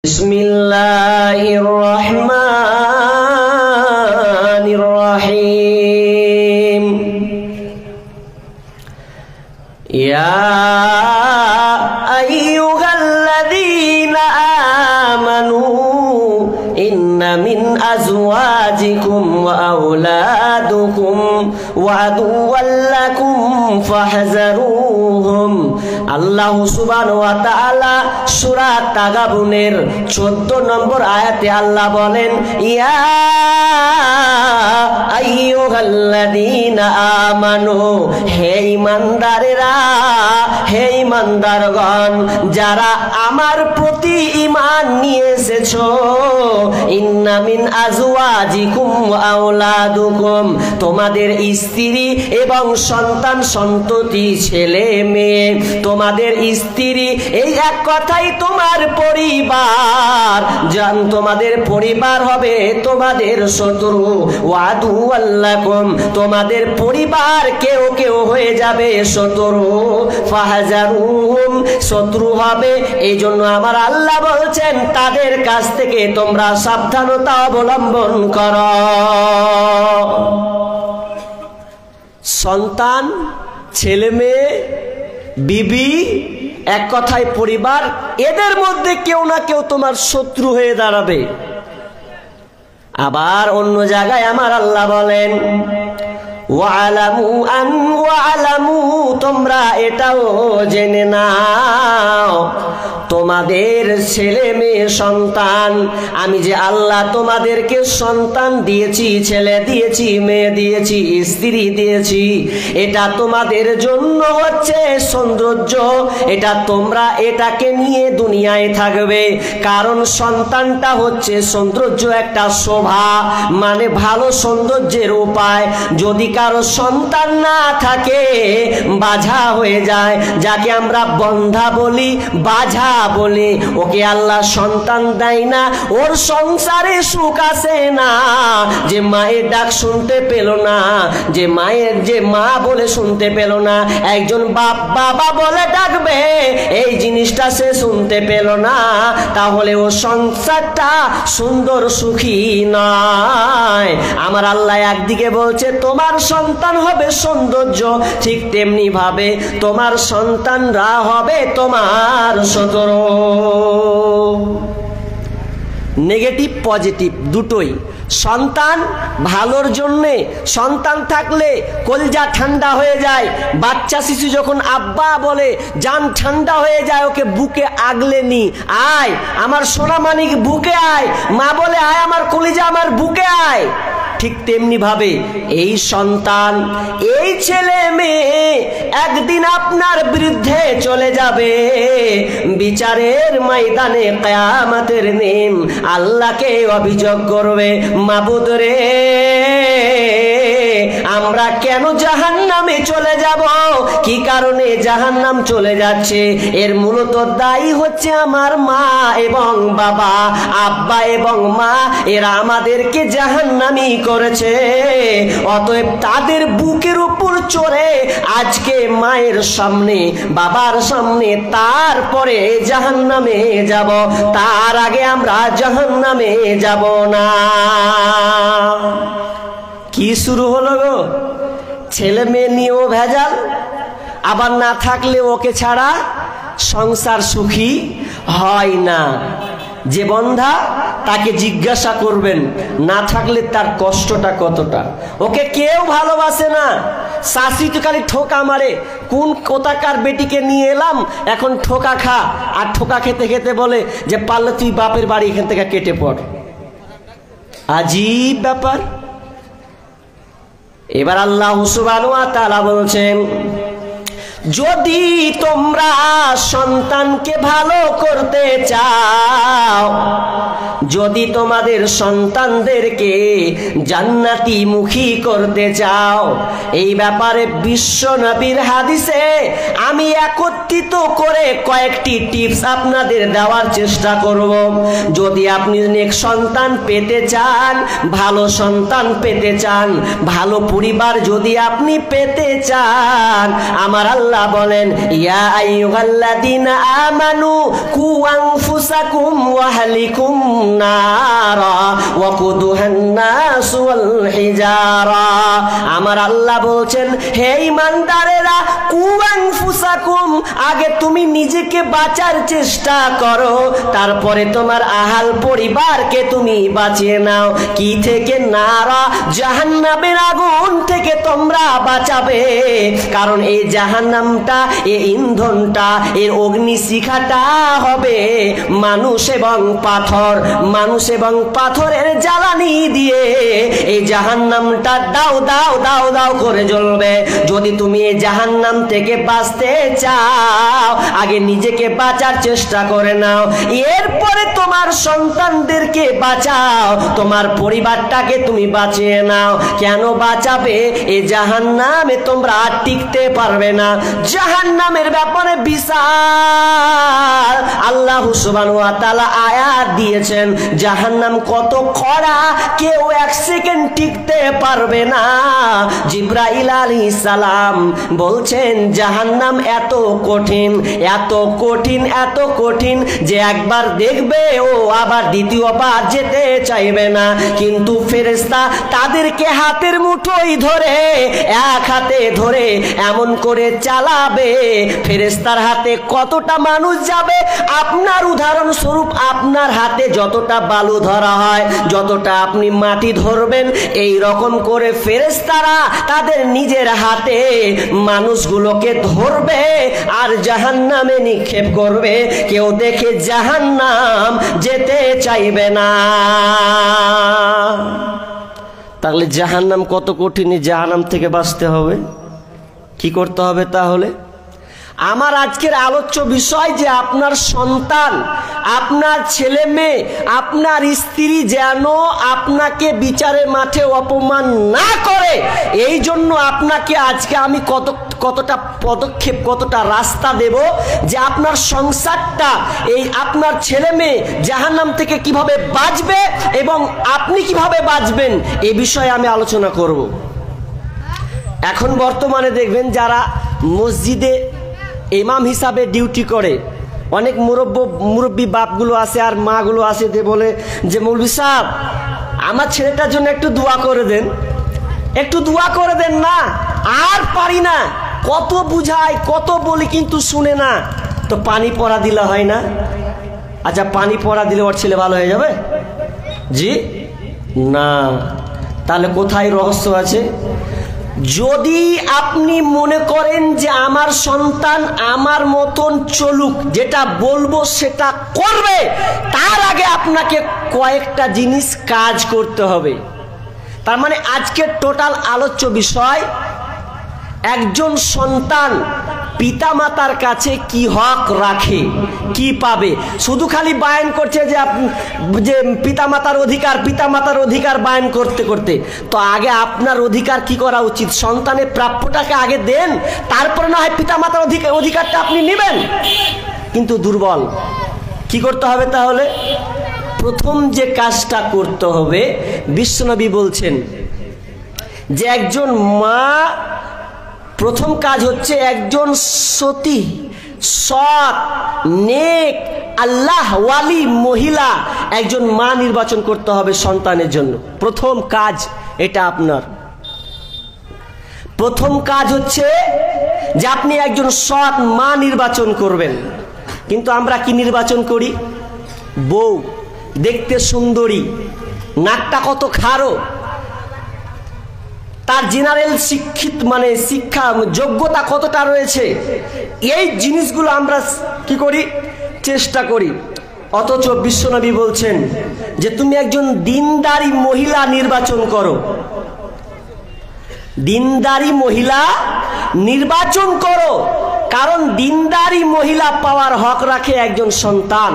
বিসমিল্লাহির রহমানির রহিম। ইয়া আইয়ুহাল্লাযীনা আমানু ইন্না মিন আজওয়াজিকুম ওয়া আওলাদুকুম ওয়া আদুওয়াল লাকুম ফাহযারুহুম। আল্লাহ সুবহানাহু ওয়া তাআলা সূরা তাগাবুনের 14 নম্বর আয়াতে আল্লাহ বলেন, ইয়া আইয়ুহাল্লাযীনা আমানু, হে ঈমানদারেরা, হে ঈমানদারগণ, যারা আমার প্রতি ঈমান নিয়ে এসেছো, ইন্না মিন আজওয়াজিকুম ওয়া আওলাদুকুম, তোমাদের স্ত্রী এবং সন্তান সন্ততি, ছেলে মেয়ে, তোমাদের স্ত্রী, এই এক কথাই তোমার পরিবার। জান তোমাদের পরিবার হবে তোমাদের শত্রু। ওয়াদুওয়াল লাকুম, তোমাদের পরিবার কেউ কেউ হয়ে যাবে শত্রু। ফাহযারুহুম, শত্রু হবে। এই জন্য আমার আল্লাহ বলছেন তাদের কাছ থেকে তোমরা সাবধানতা অবলম্বন করো। সন্তান, ছেলে মেয়ে, বিবি, এক কথায় পরিবার, এদের মধ্যে কেউ না কেউ তোমার শত্রু হয়ে দাঁড়াবে। আবার অন্য জায়গায় আমার আল্লাহ বলেন, ওয়ালামু, তোমরা এটাও জেনে নাও, তোমাদের ছেলে মেয়ে সন্তান, আমি যে আল্লাহ তোমাদেরকে সন্তান দিয়েছি, ছেলে দিয়েছি, মেয়ে দিয়েছি, স্ত্রী দিয়েছি, এটা তোমাদের জন্য হচ্ছে সৌন্দর্য। এটা তোমরা এটাকে নিয়ে দুনিয়ায় থাকবে, কারণ সন্তানটা হচ্ছে সৌন্দর্য, একটা শোভা, মানে ভালো সৌন্দর্যের উপায়। যদি কারো সন্তান না থাকে, বাঝা হয়ে যায়, যাকে আমরা বন্ধা বলি, বাঝা বলি, ওকে আল্লাহ সন্তান দেয় না, ওর সংসারে সুখ আসে না। যে মায়ের ডাক শুনতে পেল না, যে মায়ের যে মা বলে শুনতে পেল না, একজন বাবা বলে ডাকবে, এই জিনিসটা সে শুনতে পেল না, তাহলে ও সংসারটা সুন্দর সুখী নয়। আমার আল্লাহ একদিকে বলছে তোমার সন্তান হবে সৌন্দর্য, ঠিক তেমনি ভাবে তোমার সন্তানরা হবে তোমার শত্রু। নেগেটিভ পজিটিভ দুটোই। সন্তান ভালোর জন্যে, সন্তান থাকলে কলজা ঠান্ডা হয়ে যায়। বাচ্চা শিশু যখন আব্বা বলে জান ঠান্ডা হয়ে যায়, ওকে বুকে আগলে নি, আয় আমার সোনামানিক বুকে আয়, মা বলে আয় আমার কলিজা আমার বুকে আয়। ঠিক তেমনি ভাবে এই সন্তান, এই ছেলে মেয়ে একদিন আপনার বিরুদ্ধে চলে যাবে বিচারের ময়দানে, কিয়ামতের দিন আল্লাহকে অভিযোগ করবে, মাবুদ রে, আমরা কেন জাহান্নামে চলে যাব, কি কারণে জাহান্নাম চলে যাচ্ছে, এর মূলত দায়ী হচ্ছে আমার মা এবং বাবা, আব্বা এবং মা, এরা আমাদেরকে জাহান্নামী করেছে। অতএব তাদের বুকের উপর চড়ে আজকে মায়ের সামনে, বাবার সামনে, তারপরে জাহান্নামে যাব, তার আগে আমরা জাহান্নামে যাব না। কি শুরু হলো গো? ছেলে মেয়ে নিয়েও ভেজাল, আবার না থাকলে ওকে ছাড়া সংসার সুখী হয় না। যে বন্ধা, তাকে জিজ্ঞাসা করবেন না থাকলে তার কষ্টটা কতটা। ওকে কেউ ভালোবাসে না, শাশি তো খালি ঠোকা মারে, কোন কোথাকার বেটিকে নিয়ে এলাম, এখন ঠোকা খা। আর ঠোকা খেতে খেতে বলে যে পারলে তুই বাপের বাড়ি এখান থেকে কেটে পড়। আজীব ব্যাপার। এবার আল্লাহ সুবহানাহু ওয়া তাআলা বলছেন, যদি তোমরা সন্তানকে ভালো করতে চাও, যদি তোমাদের সন্তানদেরকে জান্নাতি মুখী করতে চাও, এই ব্যাপারে বিশ্ব নবীর হাদিসে আমি একত্রিত করে কয়েকটি টিপস আপনাদের দেওয়ার চেষ্টা করব। যদি আপনি নেক সন্তান পেতে চান, ভালো সন্তান পেতে চান, ভালো পরিবার যদি আপনি পেতে চান, আমার আল্লাহ বলেন, ইয়া আইয়ুহাল্লাযীনা আমানু কু আনফুসাকুম ওয়া আহলিকুম নারা ওয়াকুদুহান নাস ওয়াল হিজারা। আমার আল্লাহ বলছেন, হে ঈমানদারেরা, কু আনফুসাকুম, আগে তুমি নিজেকে বাঁচার চেষ্টা করো, তারপরে তোমার আহাল পরিবারকে তুমি বাঁচিয়ে নাও। কি থেকে? নারা, জাহান্নামের আগুন থেকে তোমরা বাঁচাবে। কারণ এই জাহান্নামটা, এই ইন্ধনটা, এর অগ্নিশিখাটা হবে মানুষ এবং পাথর। মানুষ এবং পাথরের জ্বালানি দিয়ে এই জাহান্নামটা দাও দাও দাও দাও করে জ্বলবে। যদি তুমি এই জাহান্নাম থেকে বাঁচতে চাও, আগে নিজেকে বাঁচার চেষ্টা করে নাও, এরপরে তোমার সন্তানদেরকে বাঁচাও, তোমার পরিবারটাকে তুমি বাঁচিয়ে নাও। কেন বাঁচাবে? এই জাহান্নামে তোমরা আর টিকতে পারবে না। জাহান্নামের ব্যাপারে বিশাল আল্লাহ সুবহানাহু ওয়া তাআলা আয়াত দিয়েছেন। জাহান্নাম কত কড়া, কেউ এক সেকেন্ড টিকতে পারবে না। জিবরাইল আলাইহিস সালাম বলছেন, জাহান্নাম এত কঠিন, এত কঠিন, এত কঠিন যে একবার দেখবে ও আবার দ্বিতীয়বার যেতে চাইবে না। কিন্তু ফেরেশতা তাদেরকে হাতের মুঠোয় ধরে, এক হাতে ধরে এমন করে চালাবে, ফেরেশতার হাতে কতটা মানুষ যাবে, আপনার উদাহরণস্বরূপ আপনার হাতে যতটা বালু ধরা হয়, যতটা আপনি মাটি ধরবেন, এই রকম করে ফেরেশতারা তাদের নিজের হাতে মানুষগুলোকে ধরবে আর জাহান্নামে নিক্ষেপ করবে। কেউ দেখে জাহান্নাম যেতে চাইবে না। তাহলে জাহান্নাম কত কঠিন, জাহান্নাম থেকে বাঁচতে হবে কি করতে হবে? তাহলে আমার আজকের আলোচ্য বিষয় যে আপনার সন্তান, আপনার ছেলে মেয়ে, আপনার স্ত্রী যেন আপনাকে বিচারের মাঠে অপমান না করে, এই জন্য আপনাকে আজকে আমি কতটা পদক্ষেপ, কতটা রাস্তা দেব যে আপনার সংসারটা, এই আপনার ছেলে মেয়ে জাহান্নাম থেকে কিভাবে বাঁচবে এবং আপনি কিভাবে বাঁচবেন, এ বিষয়ে আমি আলোচনা করব। এখন বর্তমানে দেখবেন যারা মসজিদে ইমাম হিসাবে ডিউটি করে, অনেক মুরব্বী বাপগুলো আছে আর মাগুলো আছে, যে বলে যে মৌলভী সাহেব আমার ছেলেটার জন্য একটু দোয়া করে দেন, একটু দোয়া করে দেন না, আর পারি না, কত বুঝাই কত বলি কিন্তু শুনে না। তো পানি পড়া দিলে হয় না? আচ্ছা, পানি পড়া দিলে ওর ছেলে ভালো হয়ে যাবে? জি না। তাহলে কোথায় রহস্য আছে? যদি আপনি মনে করেন যে আমার সন্তান আমার মতন চলুক, যেটা বলবো সেটা করবে, তার আগে আপনাকে কয়েকটা জিনিস কাজ করতে হবে। তার মানে আজকের টোটাল আলোচ্য বিষয়, একজন সন্তান পিতামাতার কাছে কি হক রাখে, কি পাবে। শুধু খালি বায়ান করছে যে পিতামাতার অধিকার বায়ান করতে করতে, তো আগে আপনার অধিকার কি করা উচিত? সন্তানের প্রাপ্যটাকে আগে দেন, তারপরে না হয় পিতামাতার অধিকারটা আপনি নেবেন। কিন্তু দুর্বল, কি করতে হবে তাহলে? প্রথম যে কাজটা করতে হবে, বিশ্বনবী বলছেন যে একজন মা, প্রথম কাজ হচ্ছে একজন সতী, সৎ, নেক, আল্লাহ ওয়ালি মহিলা একজন মা নির্বাচন করতে হবে সন্তানের জন্য। প্রথম কাজ এটা আপনার। প্রথম কাজ হচ্ছে যে আপনি একজন সৎ মা নির্বাচন করবেন। কিন্তু আমরা কি নির্বাচন করি? বউ দেখতে সুন্দরী, নাকটা কত খাড়ো, তার জেনারেল শিক্ষা যোগ্যতা কতটা রয়েছে, এই জিনিসগুলো আমরা কি করি? চেষ্টা করি। অথচ বিশ্বনবী বলছেন যে তুমি একজন দিনদারি মহিলা নির্বাচন করো, দিনদারি মহিলা নির্বাচন করো। কারণ দিনদারি মহিলা পাওয়ার হক রাখে একজন সন্তান।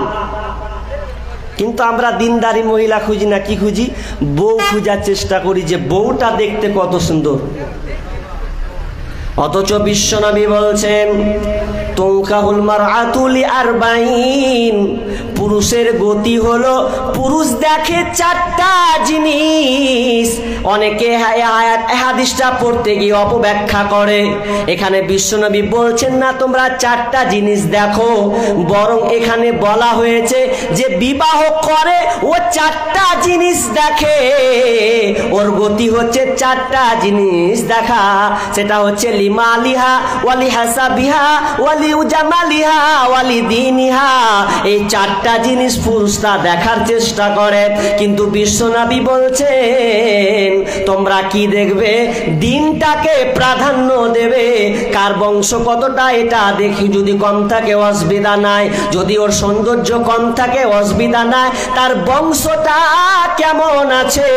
কিন্তু আমরা দিনদারি মহিলা খুঁজি না, কি খুঁজি? বউ খুঁজার চেষ্টা করি যে বউটা দেখতে কত সুন্দর। অথচ বিশ্বনবী বলছেন তুনকাহুল মারআতু লিআরবাঈন, পুরুষের গতি হলো পুরুষ দেখে 4টা জিনিস। অনেকে হাদিসটা পড়তে গিয়ে অপব্যাখ্যা করে। এখানে বিশ্বনবী বলছেন না তোমরা 4টা জিনিস দেখো, বরং এখানে বলা হয়েছে যে বিবাহ করে ও 4টা জিনিস দেখে। ওর গতি হচ্ছে 4টা জিনিস দেখা, সেটা হচ্ছে লিমালিহা ওয়ালি হাসাবিহা ওয়ালি উজামালিহা ওয়ালি দিনিহা। এই 4টা জিনিস পুরুষরা দেখার চেষ্টা করে, কিন্তু বিশ্বনবী বলছেন তোমরা কি দেখবে? দিনটাকে প্রাধান্য দেবে। কার বংশ কতটা এটা দেখি, যদি কম থাকে অসুবিধা নাই, যদি ওর সৌন্দর্য কম থাকে অসুবিধা নাই, তার বংশটা কেমন আছে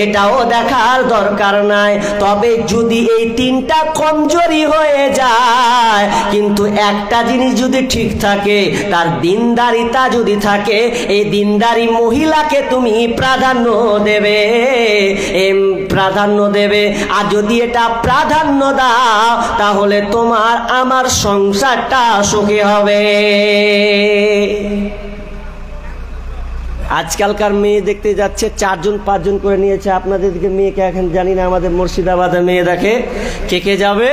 এটাও দেখার দরকার নাই। তবে যদি এই 3টা কমজোরি হয়ে যায়, কিন্তু একটা জিনিস যদি ঠিক থাকে, তার দিনদারিতা যদি থাকে, এই দিনদারি মহিলাকে তুমি প্রাধান্য দেবে, প্রাধান্য দেবে। আর যদি এটা প্রাধান্য দাও, তাহলে তোমার আমার সংসারটা সুখী হবে। আজকালকার মেয়ে দেখতে যাচ্ছে 4জন 5জন করে নিয়েছে। আপনাদের দিকে মেয়েকে এখন জানি না, আমাদের মুর্শিদাবাদের মেয়ে দেখে কে কে যাবে,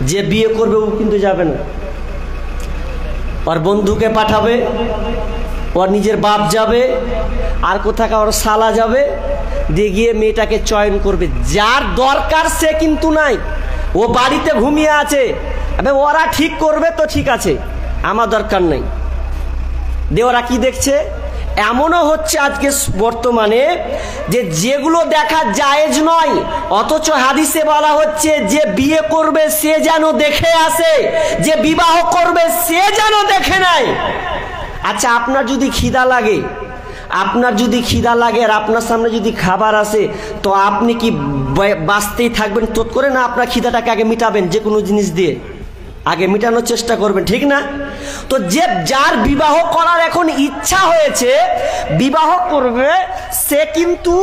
যে বিয়ে করবে ও কিন্তু যাবে না, ওর বন্ধুকে পাঠাবে, ওর নিজের বাপ যাবে, আর কোথাকার ওর শালা যাবে, দিয়ে গিয়ে মেয়েটাকে চয়ন করবে। যার দরকার সে কিন্তু নাই, ও বাড়িতে ঘুমিয়ে আছে। ওরা ঠিক করবে তো ঠিক আছে, আমার দরকার নেই। দিয়ে ওরা কি দেখছে? এমনও হচ্ছে আজকে বর্তমানে যে যেগুলো দেখা জায়েজ নয়, অথচ হাদিসে বলা হচ্ছে যে বিয়ে করবে সে যেন দেখে আসে, যে বিবাহ করবে সে যেন দেখে নেয়। আচ্ছা, আপনার যদি খিদা লাগে, আর আপনার সামনে যদি খাবার আসে, তো আপনি কি বাঁচতেই থাকবেন তোত করে? না, আপনার খিদাটাকে আগে মিটাবেন, যে কোনো জিনিস দিয়ে আগে মিটানোর চেষ্টা করবেন, ঠিক না? তো যে যার বিবাহ করার এখন ইচ্ছা হয়েছে, বিবাহ করবে, সে কিন্তু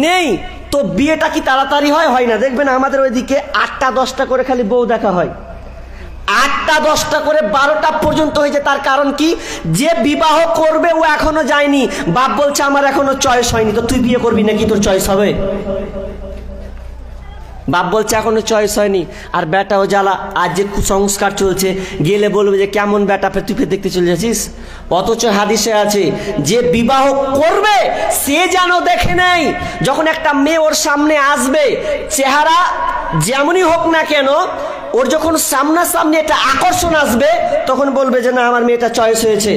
নেই, তো বিয়েটা কি তাড়াতাড়ি হয়? হয় না। দেখবেন আমাদের ওইদিকে 8টা 10টা করে খালি বউ দেখা হয়, 8টা 10টা করে 12টা পর্যন্ত হয়েছে। তার কারণ কি? যে বিবাহ করবে ও এখনো যায়নি, বাপ বলছে আমার এখনো চয়েস হয়নি। তো তুই বিয়ে করবি নাকি তোর চয়েস হবে? বাপ বলছে এখনো চয়েস হয়নি। আর বেটাও জ্বালা, আজ যে কুসংস্কার চলছে, গেলে বলবে যে কেমন বেটা তুই দেখতে চলে যাচ্ছিস। অথচ হাদিসে আছে যে বিবাহ করবে সে যেন দেখে নেই। যখন একটা মেয়ে ওর সামনে আসবে, চেহারা যেমনই হোক না কেন, ওর যখন সামনাসামনি একটা আকর্ষণ আসবে, তখন বলবে যে না, আমার মেয়েটা চয়েস হয়েছে।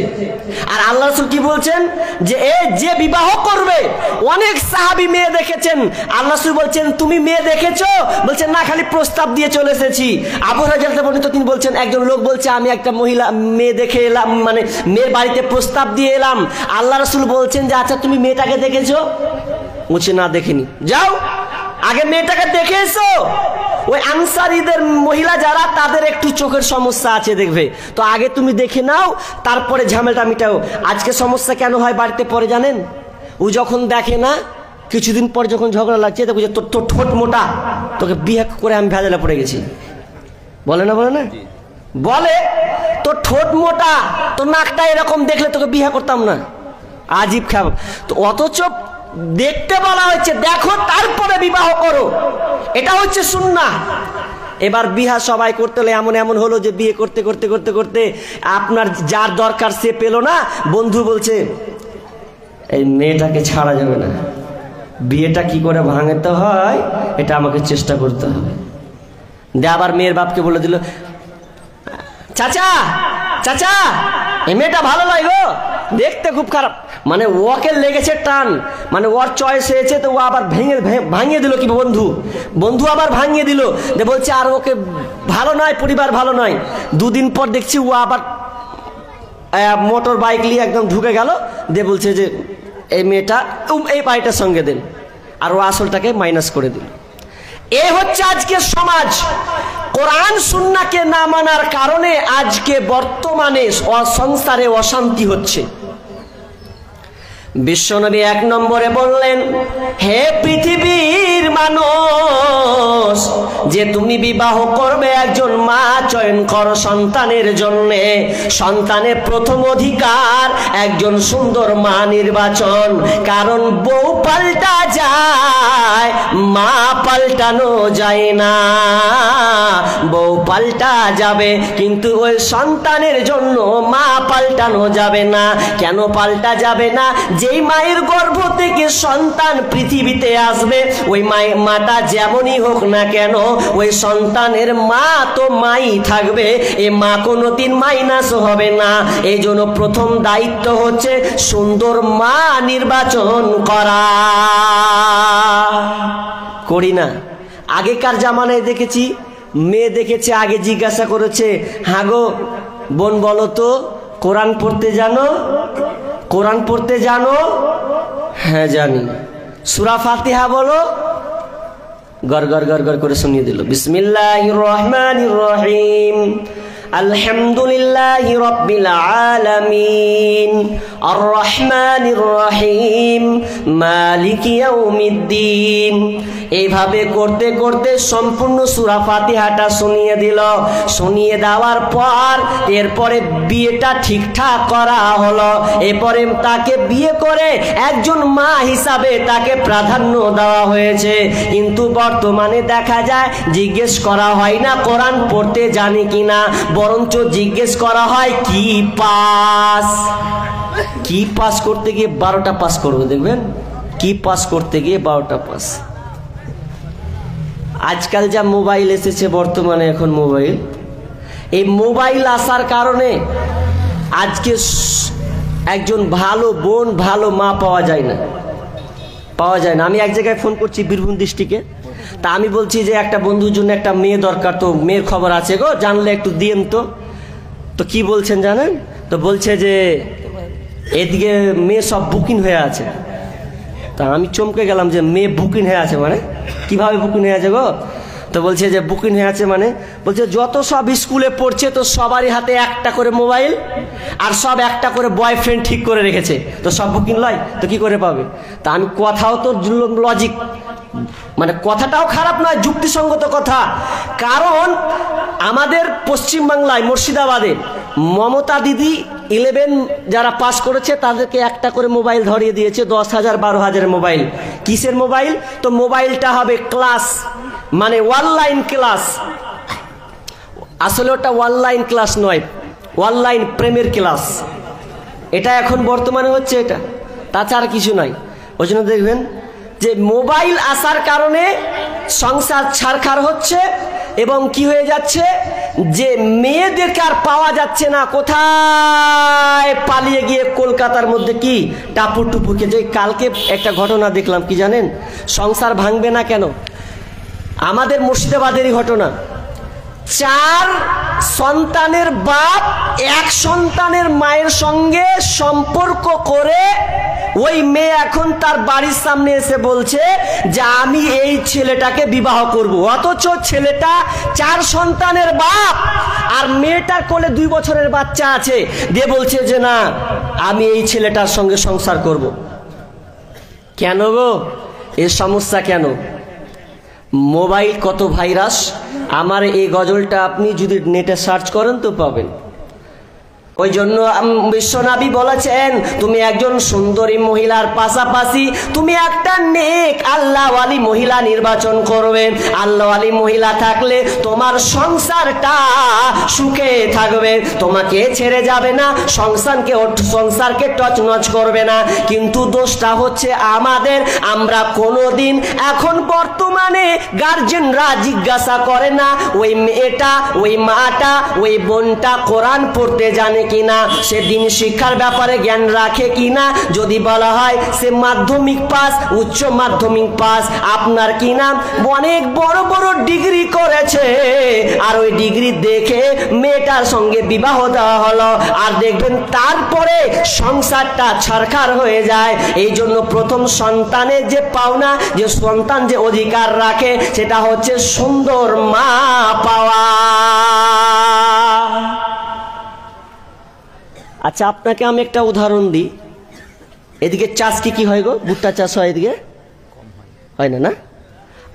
আর আল্লাহ রাসূল কি বলছেন? যে যে বিবাহ করবে, অনেক সাহাবী মেয়ে দেখেছেন, আল্লাহ রাসূল বলছেন তুমি মেয়ে দেখেছো? বলছেন না, খালি প্রস্তাব দিয়ে চলে এসেছি। আবু হুরায়রা বর্ণিত, তিনি বলছেন একজন লোক বলছে আমি একটা মহিলা মেয়ে দেখে এলাম, মানে মেয়ের বাড়িতে প্রস্তাব দিয়ে এলাম। আল্লাহ রাসূল বলছেন যে আচ্ছা তুমি মেয়েটাকে দেখেছো? বলছে না, দেখিনি। যাও আগে মেয়েটাকে দেখে এসো। ওই আনসারীদের মহিলা যারা, তাদের একটু চোখের সমস্যা আছে, দেখবে তো আগে তুমি দেখে নাও, তারপরে ঝামেলাটা মিটাও। আজকে সমস্যা কেন হয় বাড়িতে পরে জানেন? ও যখন দেখে না, কিছুদিন পর যখন ঝগড়া লাগছে, দেখো যে তোর ঠোঁট মোটা, তোকে বিয়ে করে আমি ভেজালে পড়ে গেছি। বলে না? বলে না? বলে তোর ঠোঁট মোটা, তোর নাকটা এরকম, দেখলে তোকে বিয়ে করতাম না। আজীব খারাপ। তো অথচ দেখতে বলা হচ্ছে, দেখো তারপরে বিবাহ করো, এটা হচ্ছে সুন্নাহ। এবার বিয়া সবাই করতে হলে এমন হলো যে বিয়ে করতে করতে করতে করতে আপনার যার দরকার সে পেল না। বন্ধু বলছে এই মেয়েটাকে ছাড়া যাবে না, বিয়েটা কি করে ভাঙতে হয় এটা আমাকে চেষ্টা করতে হবে। আবার মেয়ের বাপকে বলে দিল, চাচা চাচা এই মেয়েটা ভালো লাগে গো, দেখতে খুব খারাপ। মানে ওকে লেগেছে টান, মানে ওর চয়েস হয়েছে, তো ও আবার ভাঙিয়ে দিল। কি বন্ধু আবার ভাঙিয়ে দিল, যে বলছে আর ওকে ভালো নয়, পরিবার ভালো নয়। দুদিন পর দেখছি ও আবার মোটর বাইক নিয়ে একদম ঢুকে গেল, দিয়ে বলছে যে এই মেয়েটা এই বাড়িটার সঙ্গে দেন, আর ও আসলটাকে মাইনাস করে দিল। এ হচ্ছে আজকে সমাজ। কোরআন সুন্নাহকে না মানার কারণে আজকে বর্তমানে সংসারে অশান্তি হচ্ছে। বিশ্বনবী 1 নম্বরে বললেন, হে পৃথিবীর মানুষ, যে তুমি বিবাহ করবে একজন মা চয়ন করো সন্তানের জন্য। সন্তানের প্রথম অধিকার একজন সুন্দর মা নির্বাচন, কারণ বউ পাল্টা যায়, মা পাল্টানো যায় না। বউ পাল্টা যাবে কিন্তু ওই সন্তানের জন্য মা পাল্টানো যাবে না। কেন পাল্টা যাবে না? যেই মায়ের গর্ভ থেকে সন্তান পৃথিবীতে আসবে, ওই মাটা যেমনই হোক না কেন, ওই সন্তানের মা তো মাই থাকবে, এ মা কোনোদিন মাইনাস হবে না। এই জন্য প্রথম দায়িত্ব হচ্ছে সুন্দর মা নির্বাচন করা। করি না? আগেকার জামানায় দেখেছি, মেয়ে দেখেছে, আগে জিজ্ঞাসা করেছে, হ্যাঁ গো বোন বলো তো কোরআন পড়তে জানো? কোরআন পড়তে জানো? হ্যাঁ জানি। সূরা ফাতিহা বলো। গর গর গর গর করে শুনিয়ে দিল। বিসমিল্লাহির রহমানির রহিম, আলহামদুলিল্লাহি রাব্বিল আলামিন, আর রহমানির রহিম, মালিকি ইয়াউমিদ্দিন। এইভাবে করতে করতে সম্পূর্ণ সূরা ফাতিহাটা শুনিয়ে দিল। শুনিয়ে দেওয়ার পর এরপরে বিয়েটা ঠিকঠাক করা হলো। এরপরে তাকে বিয়ে করে একজন মা হিসাবে তাকে প্রাধান্য দেওয়া হয়েছে। কিন্তু বর্তমানে দেখা যায় জিজ্ঞেস করা হয় না কোরআন পড়তে জানি কিনা, বরঞ্চ জিজ্ঞেস করা হয় কি পাস। কি পাস করতে গিয়ে 12টা পাস করবে, দেখবেন কি পাস করতে গিয়ে 12টা পাস। আজকাল যা মোবাইল এসেছে, বর্তমানে এখন মোবাইল, এই মোবাইল আসার কারণে আজকে একজন ভালো বোন ভালো মা পাওয়া যায় না, পাওয়া যায় না। আমি এক জায়গায় ফোন করছি বীরভূম ডিস্ট্রিক্টে, তা আমি বলছি যে একটা বন্ধুর জন্য একটা মেয়ে দরকার, তো মেয়ের খবর আছে গো, জানলে একটু দিয়েন তো। তো কি বলছেন জানেন? তো বলছে যে এদিকে মেয়ে সব বুকিং হয়ে আছে। তা আমি চমকে গেলাম যে মেয়ে বুকিং হয়ে আছে মানে কিভাবে বুকিং হয়ে আছে গো? তো বলছে যে বুকিং হয়ে আছে মানে, বলছে যত সব স্কুলে পড়ছে তো সবারই হাতে একটা করে মোবাইল, আর সব একটা করে বয়ফ্রেন্ড ঠিক করে রেখেছে, তো সব বুকিং লয়, তো কি করে পাবে? তা আমি কথাও তো লজিক, মানে কথাটাও খারাপ নয়, যুক্তিসঙ্গত কথা। কারণ আমাদের পশ্চিমবাংলায় মুর্শিদাবাদে মমতা দিদি 11 যারা পাস করেছে তাদেরকে একটা করে মোবাইল ধরিয়ে দিয়েছে, 10,000 12,000 মোবাইল। কিসের মোবাইল? তো মোবাইলটা হবে ক্লাস, মানে অনলাইন ক্লাস। আসলে ওটা অনলাইন ক্লাস নয়, অনলাইন প্রেমের ক্লাস। এটা এখন বর্তমানে হচ্ছে, এটা তাছাড়া কিছু নয়। ওই জন্য দেখবেন যে মোবাইল আসার কারণে সংসার ছারখার হচ্ছে, এবং কি হয়ে যাচ্ছে যে মেয়েদেরকে আর পাওয়া যাচ্ছে না, কোথায় পালিয়ে গিয়ে কলকাতার মধ্যে কি টাপুর টুপুরকে। যে কালকে একটা ঘটনা দেখলাম, কি জানেন? সংসার ভাঙবে না কেন, আমাদের মুর্শিদাবাদেরই ঘটনা। 4 সন্তানের বাপ 1 সন্তানের মায়ের সঙ্গে সম্পর্ক করে ওই মেয়ে এখন তার বাড়ির সামনে এসে বলছে যে আমি এই ছেলেটাকে বিবাহ করব। অথচ ছেলেটা 4 সন্তানের বাপ, আর মেয়েটার কোলে 2 বছরের বাচ্চা আছে, দিয়ে বলছে যে না আমি এই ছেলেটার সঙ্গে সংসার করব। কেন গো এই সমস্যা কেন? মোবাইল কত ভাইরাস। আমার এই গজলটা আপনি যদি নেটে সার্চ করেন তো পাবেন। ওই জন্য বিশ্বনবী বলেছেন তুমি একজন সুন্দরী মহিলার পাশাপাশি তুমি একটা নেক আল্লাহওয়ালি মহিলা নির্বাচন করবে। আল্লাহওয়ালি মহিলা থাকলে তোমার সংসারটা সুখে থাকবে, তোমাকে ছেড়ে যাবে না, সংসারকে টচনচ করবে না। কিন্তু দোষটা হচ্ছে আমাদের, আমরা কোনোদিন এখন বর্তমানে গার্জেনরা জিজ্ঞাসা করে না ওই মেয়েটা, ওই মাটা, ওই বোনটা কোরআন পড়তে জানে কিনা, সে দিন শিক্ষার ব্যাপারে জ্ঞান রাখে কিনা। যদি বলা হয় সে মাধ্যমিক পাস, উচ্চ মাধ্যমিক পাস, আপনার কিনা অনেক বড় বড় ডিগ্রি করেছে, আর ওই ডিগ্রি দেখে মেয়েটার সঙ্গে বিবাহ দেওয়া হলো, আর দেখবেন তারপরে সংসারটা ছারখার হয়ে যায়। এই জন্য প্রথম সন্তানের যে পাওনা, যে সন্তান যে অধিকার রাখে, সেটা হচ্ছে সুন্দর মা পাওয়া। আচ্ছা আপনাকে আমি একটা উদাহরণ দিই। এদিকে চাষ কি হয় গো? ভুট্টা চাষ হয়, এদিকে হয় না? না,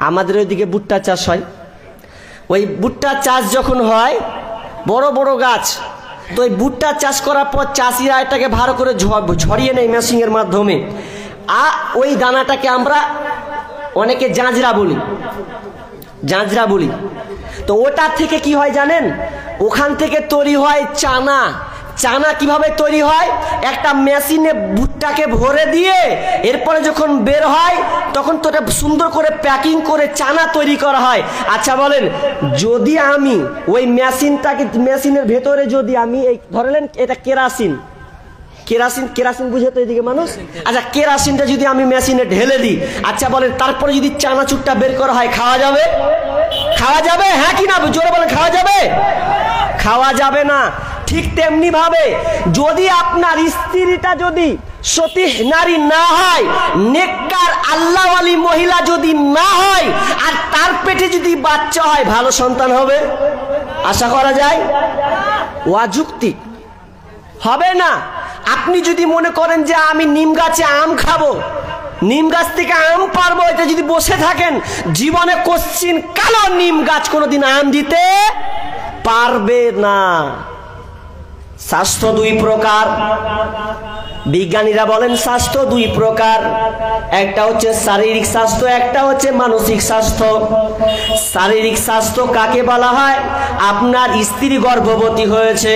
আমাদের ওইদিকে ভুট্টা চাষ হয়। ওই ভুট্টা চাষ যখন হয়, বড় বড় গাছ, তো ওই ভুট্টা চাষ করার পর চাষিরা এটাকে ভালো করে ঝরিয়ে নেয় মেশিনের মাধ্যমে। ওই দানাটাকে আমরা অনেকে জাঁজরা বলি। তো ওটার থেকে কি হয় জানেন? ওখান থেকে তৈরি হয় চানা। চানা কিভাবে তৈরি হয়? একটা মেশিনে ভুট্টাকে ভরে দিয়ে এরপরে যখন বের হয় তখন তো এটা সুন্দর করে প্যাকিং করে চানা তৈরি করা হয়। আচ্ছা বলেন, যদি আমি ওই মেশিনের ভেতরে যদি আমি এই ধরলেন এটা কেরাসিন বুঝে তো এদিকে মানুষ। আচ্ছা, কেরাসিনটা যদি আমি মেশিনে ঢেলে দিই, আচ্ছা বলেন, তারপরে যদি চানাচুরটা বের করা হয়, খাওয়া যাবে? হ্যাঁ কি না? জোরে বলেন, খাওয়া যাবে? খাওয়া যাবে না। ঠিক তেমনি ভাবে যদি আপনার স্ত্রীটা যদি সতীহ নারী না হয়, নেককার আল্লাহওয়ালি মহিলা যদি না হয়, আর তার পেটে যদি বাচ্চা হয়, ভালো সন্তান হবে আশা করা যায়? অযৌক্তিক হবে না। আপনি যদি মনে করেন যে আমি নিম গাছে আম খাবো, নিম গাছ থেকে আম পারবো, এটা যদি বসে থাকেন, জীবনে কোশ্চিন কালো নিম গাছ কোনোদিন আম দিতে পারবে না। স্বাস্থ্য দুই প্রকার, বিজ্ঞানীরা বলেন স্বাস্থ্য দুই প্রকার, একটা হচ্ছে শারীরিক স্বাস্থ্য, একটা হচ্ছে মানসিক স্বাস্থ্য। শারীরিক স্বাস্থ্য কাকে বলা হয়? আপনার স্ত্রী গর্ভবতী হয়েছে,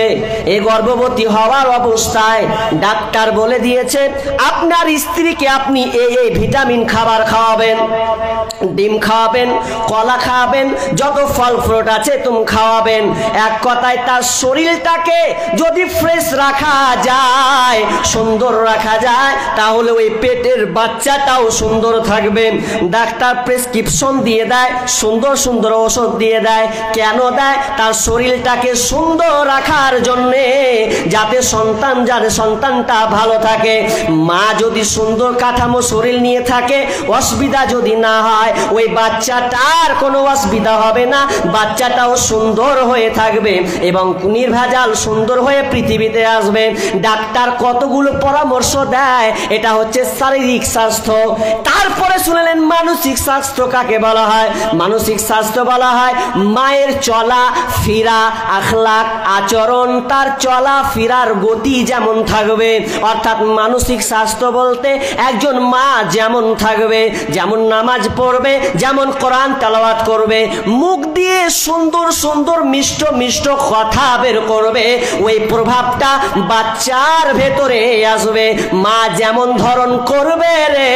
এই গর্ভবতী হওয়ার অবস্থায় ডাক্তার বলে দিয়েছে আপনার স্ত্রীকে আপনি এই ভিটামিন খাবার খাওয়াবেন, ডিম খাওয়াবেন, কলা খাওয়াবেন, যত ফল ফ্রুট আছে তুমি খাওয়াবেন। এক কথায় তার শরীরটাকে যদি ফ্রেশ রাখা যায়, সুন্দর রাখা যায়, তাহলে ওই পেটের বাচ্চাটাও সুন্দর থাকবে। ডাক্তার প্রেসক্রিপশন দিয়ে দেয়, সুন্দর সুন্দর ওষুধ দিয়ে দেয়। কেন দেয়? তার শরীরটাকে সুন্দর রাখার জন্যে, যাতে সন্তানটা ভালো থাকে। মা যদি সুন্দর কাঠামো শরীর নিয়ে থাকে, অসুবিধা যদি না হয়, ওই বাচ্চাটার কোনো অসুবিধা হবে না, বাচ্চাটাও সুন্দর হয়ে থাকবে এবং নির্ভেজাল সুন্দর হয়ে পৃথিবীতে আসবে। ডাক্তার কতগুলো পরামর্শ দেয়, এটা হচ্ছে শারীরিক স্বাস্থ্য। তারপরে শুনলেন মানসিক স্বাস্থ্য কাকে বলা হয়? মানসিক স্বাস্থ্য বলা হয় মায়ের চলা ফিরা, আখলাক আচরণ, তার চলা ফিরার গতি যেমন থাকবে। অর্থাৎ মানসিক স্বাস্থ্য বলতে একজন মা যেমন থাকবে, যেমন নামাজ পড়বে, যেমন কোরআন তেলাওয়াত করবে, মুখ দিয়ে সুন্দর সুন্দর মিষ্ট মিষ্ট কথা বের করবে, ওই প্রভাবটা বাচ্চার ভেতরে আসবে। মা যেমন ধরন করবে রে,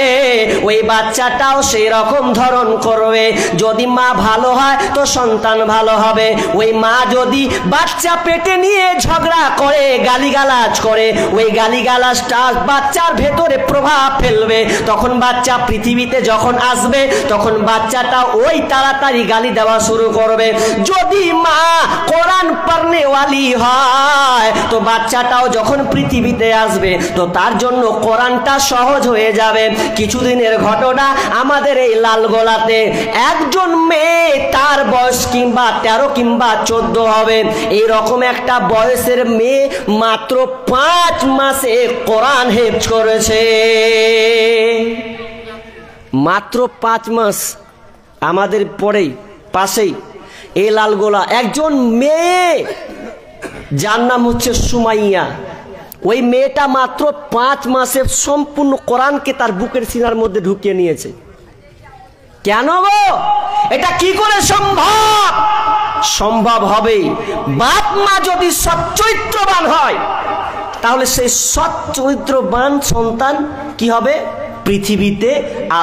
ওই বাচ্চাটাও সেই রকম ধরন করবে। যদি মা ভালো হয় তো সন্তান ভালো হবে। ওই মা যদি বাচ্চা পেটে নিয়ে ঝগড়া করে, গালিগালাজ করে, ওই গালিগালাজটা বাচ্চার ভেতরে প্রভাব ফেলবে। তখন বাচ্চা পৃথিবীতে যখন আসবে, তখন বাচ্চাটা ওই তাড়াতাড়ি গালি দেওয়া শুরু করবে। যদি মা কোরআন পড়নেওয়ালি হয়, তো বাচ্চাটাও যখন পৃথিবীতে আসবে, তো তার জন্য কোরআনটা সহজ হয়ে যাবে। কিছুদিনের ঘটনা আমাদের এই লালগোলাতে, একজন মেয়ে, তার বয়স কিংবা 13 কিংবা 14 হবে, এইরকম একটা বয়সের মেয়ে মাত্র 5 মাসে কোরআন হেফজ করেছে। মাত্র 5 মাস। আমাদের পরেই পাশেই এই লালগোলা একজন মেয়ে, যার নাম হচ্ছে সুমাইয়া। ওই মেয়েটা মাত্র 5 মাসে সম্পূর্ণ কোরআনকে তার বুকের সিনার মধ্যে ঢুকিয়ে নিয়েছে। কেন গো? এটা কি করে সম্ভব? সম্ভব হবে বাপ মা যদি সচ্চরিত্রবান হয়, তাহলে সেই সচ্চরিত্রবান সন্তান কি হবে? পৃথিবীতে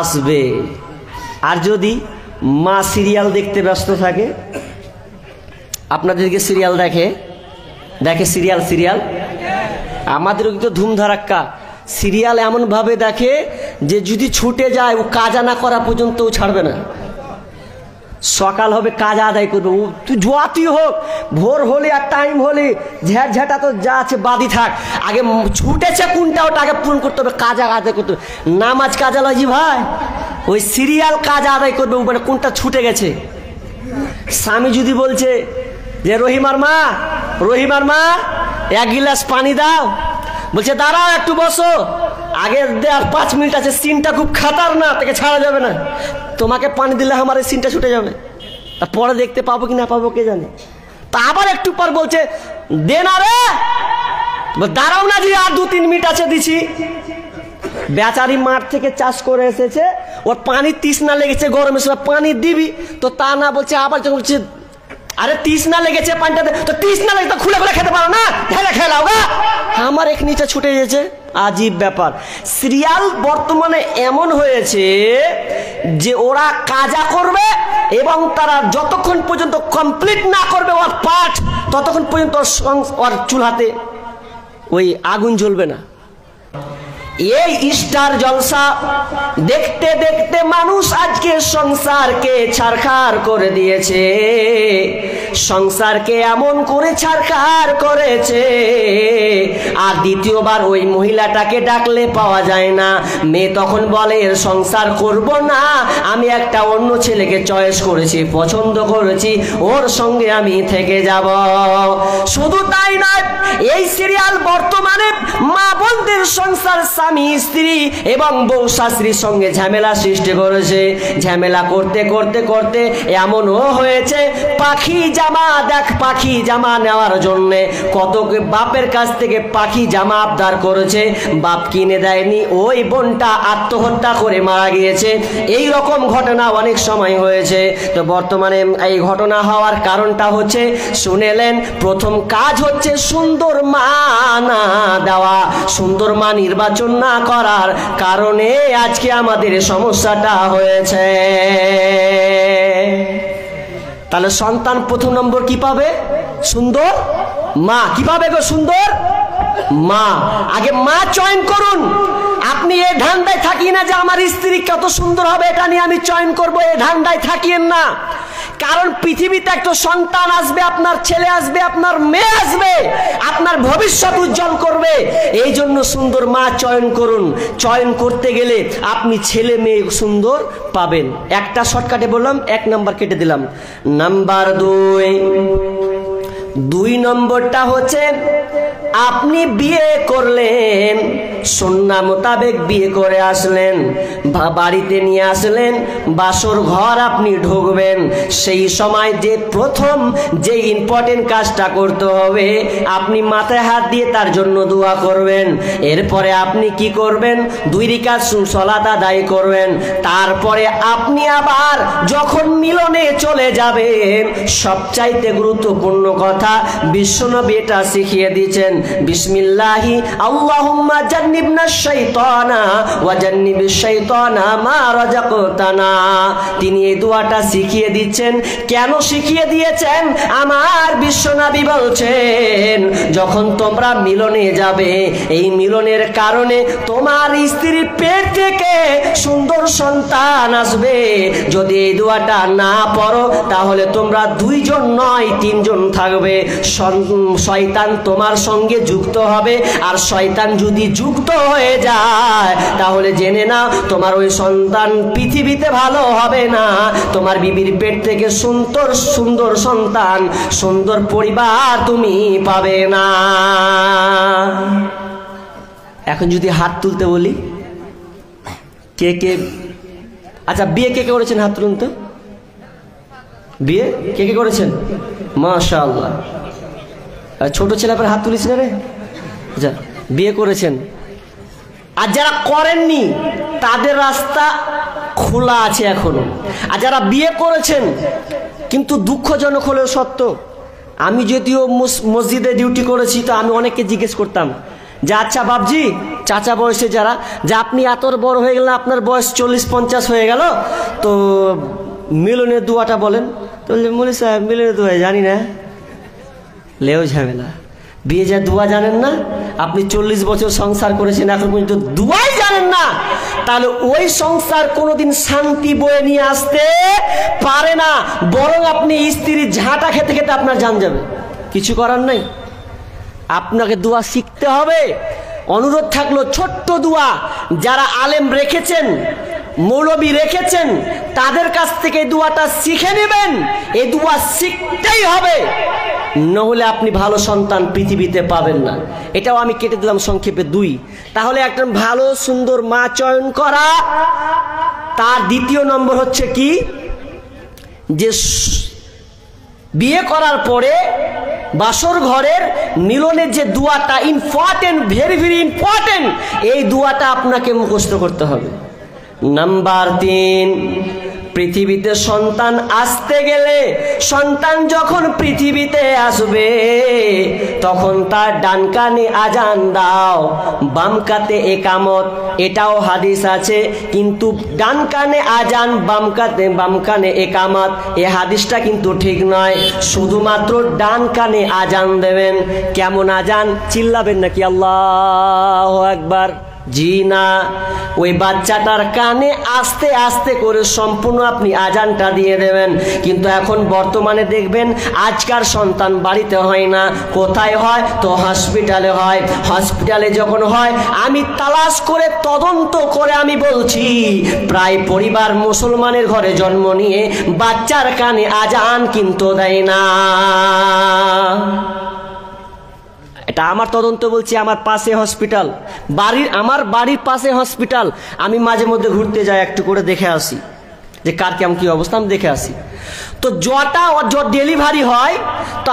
আসবে। আর যদি মা সিরিয়াল দেখতে ব্যস্ত থাকে, আপনাদেরকে সিরিয়াল দেখে সিরিয়াল আমাদের তো ধুমধারাক্কা সিরিয়াল এমন ভাবে দেখে যে যদি ছুটে যায়, ও কাজা না করা পর্যন্ত ও ছাড়বে না। সকাল হবে কাজ আদায় করবে, ও তুই জোয়াতি হোক, ভোর হলে আর টাইম হলে ঝ্যাটা তো যা আছে বাদি থাক, আগে ছুটেছে কোনটা ওটা আগে পূরণ করতে হবে, কাজ আদায় করতে হবে। নামাজ কাজা লজি ভাই, ওই সিরিয়াল কাজ আদায় করবে, মানে কোনটা ছুটে গেছে। স্বামী যদি বলছে যে রহিমার মা 1 গিলাস পানি দাও, বলছে দাঁড়াও একটু বসো, আগে আর 5 মিনিট আছে, সিনটা খুব খাতার না, তাকে ছাড়া যাবে না, তোমাকে পানি দিলে আমার এই সিনটা ছুটে যাবে, পরে দেখতে পাবো কি না পাবো কে জানে। তা আবার একটু পর বলছে দে না রে, দাঁড়াও না জি আর 2-3 মিনিট আছে দিছি। বেচারি মাঠ থেকে চাষ করে এসেছে, ওর পানি তৃষ্ণা লেগেছে, গরমের সময় পানি দিবি তো তা না, বলছে আবার যখন বলছে আরে তৃষ্ণা লেগেছে পানিটা দে, তো তৃষ্ণা লেগে তো খুলে খুলে খেতে পারো না, ঢেলে খেলাও গা। আমার এক নিচে ছুটে গেছে। আজীব ব্যাপার, সিরিয়াল বর্তমানে এমন হয়েছে যে ওরা কাজা করবে এবং তারা যতক্ষণ পর্যন্ত কমপ্লিট না করবে ওর পাঠ, ততক্ষণ পর্যন্ত ওর চুলাতে ওই আগুন জ্বলবে না। এই স্টার জলসা দেখতে দেখতে মানুষ আজকে সংসারকে ছারখার করে দিয়েছে, সংসারকে এমন করে ছারখার করেছে। আর দ্বিতীয়বার ওই মহিলাটাকে ডাকলে পাওয়া যায় না। মেয়ে তখন বলে এর সংসার করব না, আমি একটা অন্য ছেলেকে চয়েস করেছি, পছন্দ করেছি, ওর সঙ্গে আমি থেকে যাব। শুধু তাই নয়, এই সিরিয়াল বর্তমানে মা বোনদের সংসার, স্বামী স্ত্রী এবং বউ শাশুড়ির সঙ্গে ঝামেলা সৃষ্টি করেছে। ঝামেলা করতে করতে করতে এমনও হয়েছে পাখি জামা, দেখ পাখি জামা নেওয়ার জন্য কত বাপের কাছ থেকে পাখি জামা আবদার করেছে, বাপ কিনে দেয়নি, ওই বোনটা আত্মহত্যা করে মারা গিয়েছে। এই রকম ঘটনা অনেক সময় হয়েছে। তো বর্তমানে এই ঘটনা হওয়ার কারণটা হচ্ছে শুনেলেন, প্রথম কাজ হচ্ছে সুন্দর মা না দেওয়া, সুন্দর মা নির্বাচন না করার কারণে আজকে আমাদের সমস্যাটা হয়েছে। তাহলে সন্তান প্রথম নম্বর কি পাবে? সুন্দর মা। কি পাবে গো? সুন্দর মা। আগে মা চয়ন করুন। আপনি এই ধান্দায় থাকিয়ে না যে আমার স্ত্রী কত সুন্দর হবে এটা নিয়ে আমি চয়ন করবো, এই ধান্দায় থাকিয়েন না। কারণ পৃথিবীতে একটা সন্তান আসবে, আপনার ছেলে আসবে, আপনার মেয়ে আসবে, আপনার ভবিষ্যৎ উজ্জ্বল করবে। এই জন্য সুন্দর মা চয়ন করুন। চয়ন করতে গেলে আপনি ছেলে মেয়ে সুন্দর পাবেন। একটা শর্টকাটে বললাম, 1 নাম্বার কেটে দিলাম। নাম্বার 2 নম্বরটা হচ্ছে আপনি বিয়ে করলেন, সুন্নাহ মোতাবেক বিয়ে করে আসলেন, বাড়িতে নিয়ে আসলেন, বাসর ঘর আপনি ঢুকবেন, সেই সময় যে প্রথম যে ইম্পর্টেন্ট কাজটা করতে হবে, আপনি মাথায় হাত দিয়ে তার জন্য দোয়া করবেন। এরপরে আপনি কি করবেন? 2 রাকাত সালাত আদায় করবেন। তারপরে আপনি আবার যখন মিলনে চলে যাবেন, সবচাইতে গুরুত্বপূর্ণ কথা বিশ্বনবী এটা শিখিয়ে দিয়েছেন, বিসমিল্লাহি আল্লাহুম্মা জান্নিবনাশ শাইতানা ওয়া জান্নিবিশ শাইতানা মা রাযাকতানা। তিনি এই দোয়াটা শিখিয়ে দিচ্ছেন। কেন শিখিয়ে দিয়েছেন? আমার বিশ্বনবী বলছেন, যখন তোমরা মিলনে যাবে, এই মিলনের কারণে তোমার স্ত্রীর পেট থেকে সুন্দর সন্তান আসবে। যদি এই দোয়াটা না পড়ো তাহলে তোমরা 2 জন নয় 3 জন থাকবে। শয়তান তোমার সঙ্গে যুক্ত হবে, আর শয়তান যদি যুক্ত হয়ে যায় তাহলে জেনে নাও তোমার ওই সন্তান পৃথিবীতে ভালো হবে না। তোমার বিবির পেট থেকে সুন্দর সুন্দর সন্তান, সুন্দর পরিবার তুমি পাবে না। এখন যদি হাত তুলতে বলি, কে কে, আচ্ছা বিয়ে কে কে করেছেন? হাত তুলুন তো। বিয়ে কে কে করেছেন? মাশাআল্লাহ। ছোট ছেলেপের হাত তুলিস না রে। আচ্ছা বিয়ে করেছেন। আর যারা করেননি তাদের রাস্তা খোলা আছে এখনো। আর যারা বিয়ে করেছেন, কিন্তু দুঃখজনক হলেও সত্য, আমি যদিও মসজিদে ডিউটি করেছি, তো আমি অনেককে জিজ্ঞেস করতাম যে আচ্ছা বাবজি, চাচা বয়সে যারা, যে আপনি এত বড় হয়ে গেলেন, আপনার বয়স 40-50 হয়ে গেল, তো মিলনের দোয়াটা বলেন। তো বলি সাহেব মিলনের দোয়া জানি না। লেও ঝামেলা, বিয়ে যা দোয়া জানেন না, আপনি 40 বছর সংসার করেছেন, এখন পর্যন্ত দোয়াই জানেন না, তাহলে ওই সংসার কোনোদিন শান্তি বয়ে নিয়ে আসতে পারে না। বরং আপনি স্ত্রীর ঝাঁটা খেতে খেতে আপনার জান যাবে। কিছু করার নাই, আপনাকে দোয়া শিখতে হবে। অনুরোধ থাকলো, ছোট্ট দোয়া যারা আলেম রেখেছেন, মৌলবী রেখেছেন, তাদের কাছ থেকে এই দোয়াটা শিখে নেবেন। এই দোয়া শিখতেই হবে। নহলে আপনি ভালো সন্তান পৃথিবীতে পাবেন না। এটাও আমি কেটে দিলাম সংক্ষেপে 2। তাহলে একটা ভালো সুন্দর মা চয়ন করা। তার দ্বিতীয় নম্বর হচ্ছে কি, যে বিয়ে করার পরে বাসর ঘরের মিলনের যে দোয়াটা ইম্পর্টেন্ট, ভেরি ভেরি ইম্পর্টেন্ট, এই দোয়াটা আপনাকে মুখস্থ করতে হবে। নাম্বার 3, পৃথিবীতে সন্তান আসতে গেলে, সন্তান যখন পৃথিবীতে আসবে তখন তার ডান কানে আজান দাও, বাম কাতে একামত। এটাও হাদিস আছে, কিন্তু ডান কানে আজান, বাম কানে একামত, এই হাদিসটা কিন্তু ঠিক নয়। শুধুমাত্র ডান কানে আজান দেবেন। কেমন আজান? চিল্লাবেন নাকি আল্লাহু আকবার? জি না, ওই বাচ্চাটার কানে আস্তে আস্তে করে সম্পূর্ণ আপনি আজানটা দিয়ে দেবেন। কিন্তু এখন বর্তমানে দেখবেন আজকার সন্তান বাড়িতে হয় না, কোথায় হয়? তো হসপিটালে হয়। হসপিটালে যখন হয়, আমি তালাশ করে তদন্ত করে আমি বলছি, প্রায় পরিবার মুসলমানের ঘরে জন্ম নিয়ে বাচ্চার কানে আজান কিন্তু দেয় না। এটা আমার তদন্ত বলছি, আমার পাশে হসপিটাল, আমার বাড়ির পাশে হসপিটাল। আমি মাঝে মধ্যে ঘুরতে যাই, একটু করে দেখে আসি যে কার কেমন কি অবস্থা, আমি দেখে আসি। তো যটা ডেলিভারি হয়, তো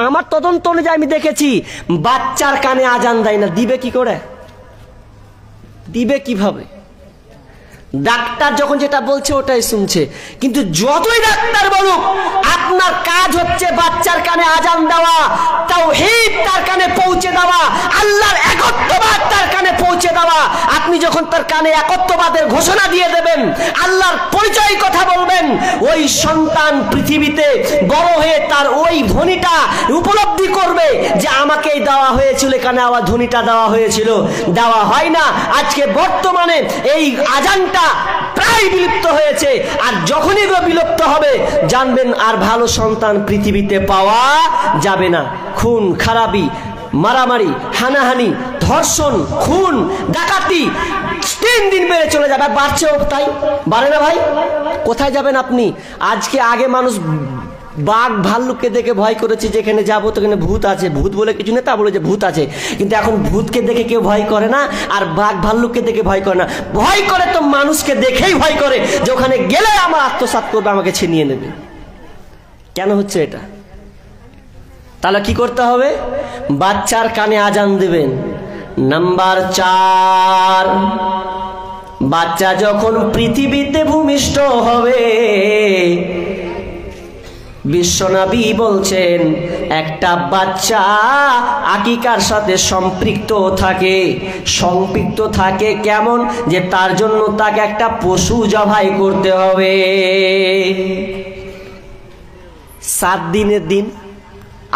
আমার তদন্ত অনুযায়ী আমি দেখেছি বাচ্চার কানে আজান দেয় না। দিবে কি করে? দিবে কিভাবে? ডাক্তার যখন যেটা বলছে ওটাই শুনছে। কিন্তু যতই ডাক্তার বলুক, আপনার কাজ হচ্ছে বাচ্চার কানে আজান দেওয়া, তাওহীদ তার কানে পৌঁছে দেওয়া, আল্লাহর একত্ববাদ তার কানে পৌঁছে দেওয়া। আপনি যখন তার কানে একত্ববাদের ঘোষণা দিয়ে দেবেন, আল্লাহর পরিচয় কথা বলবেন, ওই সন্তান পৃথিবীতে বড় হয়ে তার ওই ধ্বনিটা উপলব্ধি করবে যে আমাকেই দেওয়া হয়েছিল, কানে আওয়াজ ধ্বনিটা দেওয়া হয়েছিল। দেওয়া হয় না। আজকে বর্তমানে এই আজানটা প্রায় বিলুপ্ত হয়েছে। আর যখনই এগুলো বিলুপ্ত হবে, জানবেন আর ভালো সন্তান পৃথিবীতে পাওয়া যাবে না। খুন খারাপি, মারামারি, হানাহানি, ধর্ষণ, খুন, ডাকাতি 3 দিন বেড়ে চলে যাবে। বাড়ছেও তাই, বাড়ে না ভাই? কোথায় যাবেন আপনি? আগে মানুষ বাঘ ভাল্লুককে দেখে ভয় করেছে, যেখানে যাবো তো এখানে ভূত আছে, ভূত বলে কিছু নেই, তা বলে যে ভূত আছে। কিন্তু এখন ভূতকে দেখে কেউ ভয় করে না, আর বাঘ ভাল্লুককে দেখে ভয় করে না। ভয় করে তো মানুষকে দেখেই ভয় করে, যে ওখানে গেলে আমার আত্মসাৎ করবে, আমাকে ছিনিয়ে নেবে। কেন হচ্ছে এটা? তাহলে কি করতে হবে? বাচ্চার কানে আজান দিবেন। নাম্বার 4, বাচ্চা যখন পৃথিবীতে ভূমিষ্ঠ হবে, বিশ্বনবী বলছেন একটা বাচ্চা আকিকার সাথে সম্পৃক্ত থাকে কেমন? যে তার জন্য তাকে একটা পশু জবাই করতে হবে। 7 দিনের দিন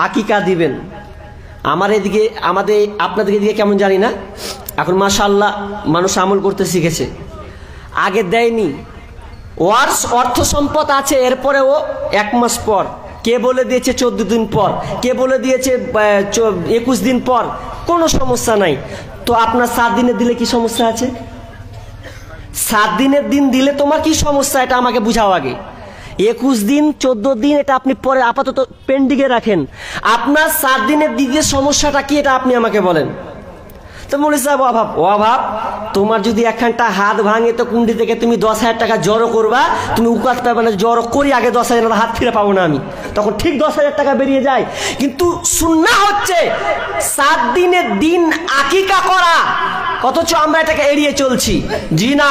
আকিকা দিবেন। আমার এদিকে, আপনাদের দিকে কেমন জানি না, এখন মাশাআল্লাহ মানুষ আমল করতে শিখেছে। আগে দেয়নি, অর্থ সম্পদ আছে, এরপরে ও 1 মাস পর, কে বলে দিয়েছে 14 দিন পর, কে বলে দিয়েছে 21 দিন পর, কোনো সমস্যা নাই। তো আপনার 7 দিনের দিলে কি সমস্যা আছে? 7 দিনের দিন দিলে তোমার কি সমস্যা, এটা আমাকে বুঝাও আগে। 21 দিন 14 দিন এটা আপনি পরে আপাতত পেন্ডিংয়ে রাখেন। আপনার 7 দিনের দিকে সমস্যাটা কি, এটা আপনি আমাকে বলেন। তো মৌলভী সাহেব, অভাব তোমার যদি একখানটা হাত ভাঙে তো কুন্ডি থেকে তুমি 10,000 টাকা জড়ো করবা, তুমি উকাত পাবে না। জড়ো করি আগে 10,000 হাত ফিরে পাবো না আমি, তখন ঠিক 10,000 টাকা বেরিয়ে যায়। কিন্তু সুন্নাহ হচ্ছে 7 দিনের দিন আকিকা করা, অথচ আমরা এটাকে এড়িয়ে চলছি। জি না,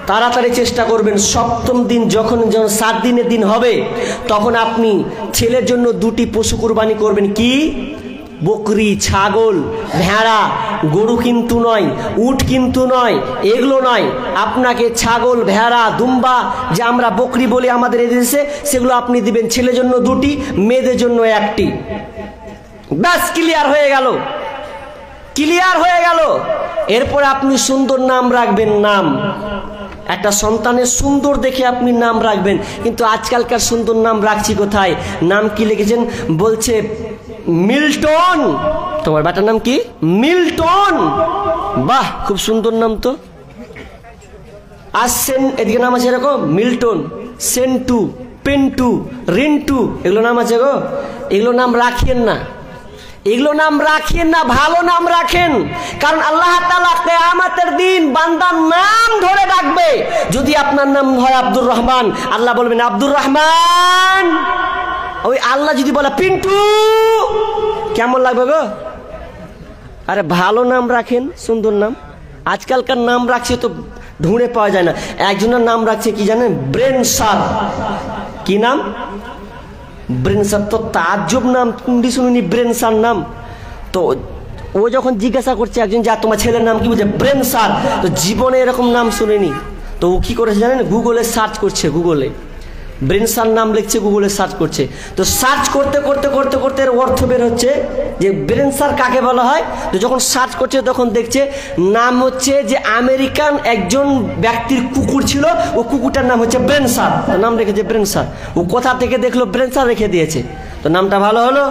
তাড়াতাড়ি চেষ্টা করবেন। 7ম দিন যখন 7 দিনের দিন হবে, তখন আপনি ছেলের জন্য 2টি পশু কুরবানি করবেন। কি? বকরি, ছাগল, ভেড়া, গরু কিন্তু নয়, উট কিন্তু নয়, এগুলো নয়। আপনাকে ছাগল, ভেড়া, দুম্বা, যে আমরা বকরি বলি আমাদের এদেশে, সেগুলো আপনি দিবেন। ছেলের জন্য 2টি, মেয়েদের জন্য 1টি। ব্যাস, ক্লিয়ার হয়ে গেল। এরপরে আপনি সুন্দর নাম রাখবেন। নাম একটা সন্তানের সুন্দর দেখে আপনি নাম রাখবেন। কিন্তু আজকালকার সুন্দর নাম রাখছি কোথায়? নাম কি লিখেছেন? বলছে মিল্টন। তোমার বেটার নাম কি? মিল্টন। বাহ, খুব সুন্দর নাম তো। আসছেন এদিকে নাম আছে এরকম, মিল্টন, সেন্টু, পেন্টু, রিন্টু, এগুলো নাম আছে গো। এগুলো নাম রাখেন না, এগুলো নাম রাখেন না, ভালো নাম রাখেন। কারণ আল্লাহ তাআলা কিয়ামতের দিন বান্দার নাম ধরে ডাকবে। যদি আপনার নাম হয় আব্দুর রহমান, আল্লাহ বলবেন আব্দুর রহমান। ওই আল্লাহ যদি বলে পিন্টু, কেমন লাগবে গো? আরে ভালো নাম রাখেন, সুন্দর নাম। আজকালকার নাম রাখছে তো ঢুঁড়ে পাওয়া যায় না। একজনের নাম রাখছে কি জানেন? Brain sir. কি নাম? Brain sir. তো তাজ্জব নাম, শুনুনি ব্রেন স্যার নাম। তো ও যখন জিজ্ঞাসা করছে একজন, যা তোমার ছেলের নাম কি? বলছে ব্রেন স্যার। তো জীবনে এরকম নাম শুনেনি। তো ও কি করেছে জানেন? গুগলে সার্চ করছে, গুগলে ব্রেন স্যার নাম লিখছে, গুগলে সার্চ করছে। তো সার্চ করতে করতে করতে করতে এর অর্থ বের হচ্ছে যে ব্রেন স্যার কাকে বলা হয়। তো যখন সার্চ করছে তখন দেখছে নাম হচ্ছে যে আমেরিকান একজন ব্যক্তির কুকুর ছিল, ও কুকুরটার নাম হচ্ছে ব্রেন স্যার, নাম রেখেছে ব্রেন স্যার। ও কোথা থেকে দেখলো? ব্রেন স্যার রেখে দিয়েছে। তো নামটা ভালো হলো,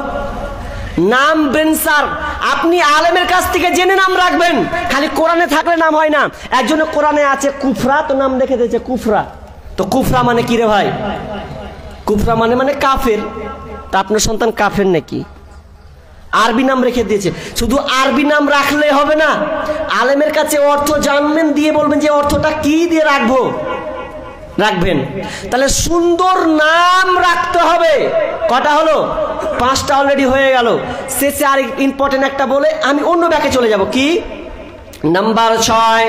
নাম ব্রেন স্যার। আপনি আলেমের কাছ থেকে জেনে নাম রাখবেন, খালি কোরআনে থাকলে নাম হয় না। একজনের কোরআনে আছে কুফরা, তো নাম রেখে দিয়েছে কুফরা। তো কুফরা মানে কি রে ভাই? কুফরা মানে কাফের। তা আপনার সন্তান কাফের নাকি? আরবি নাম রেখে দিয়েছে। শুধু আরবি নাম রাখলে হবে না, আলেমের কাছে অর্থ জানবেন, দিয়ে বলবেন যে অর্থটা কি দিয়ে রাখবো, রাখবেন। তাহলে সুন্দর নাম রাখতে হবে। কটা হলো? 5টা অলরেডি হয়ে গেল। শেষে আর ইম্পর্টেন্ট একটা বলে আমি অন্য ব্যাকে চলে যাব। কি? নাম্বার 6,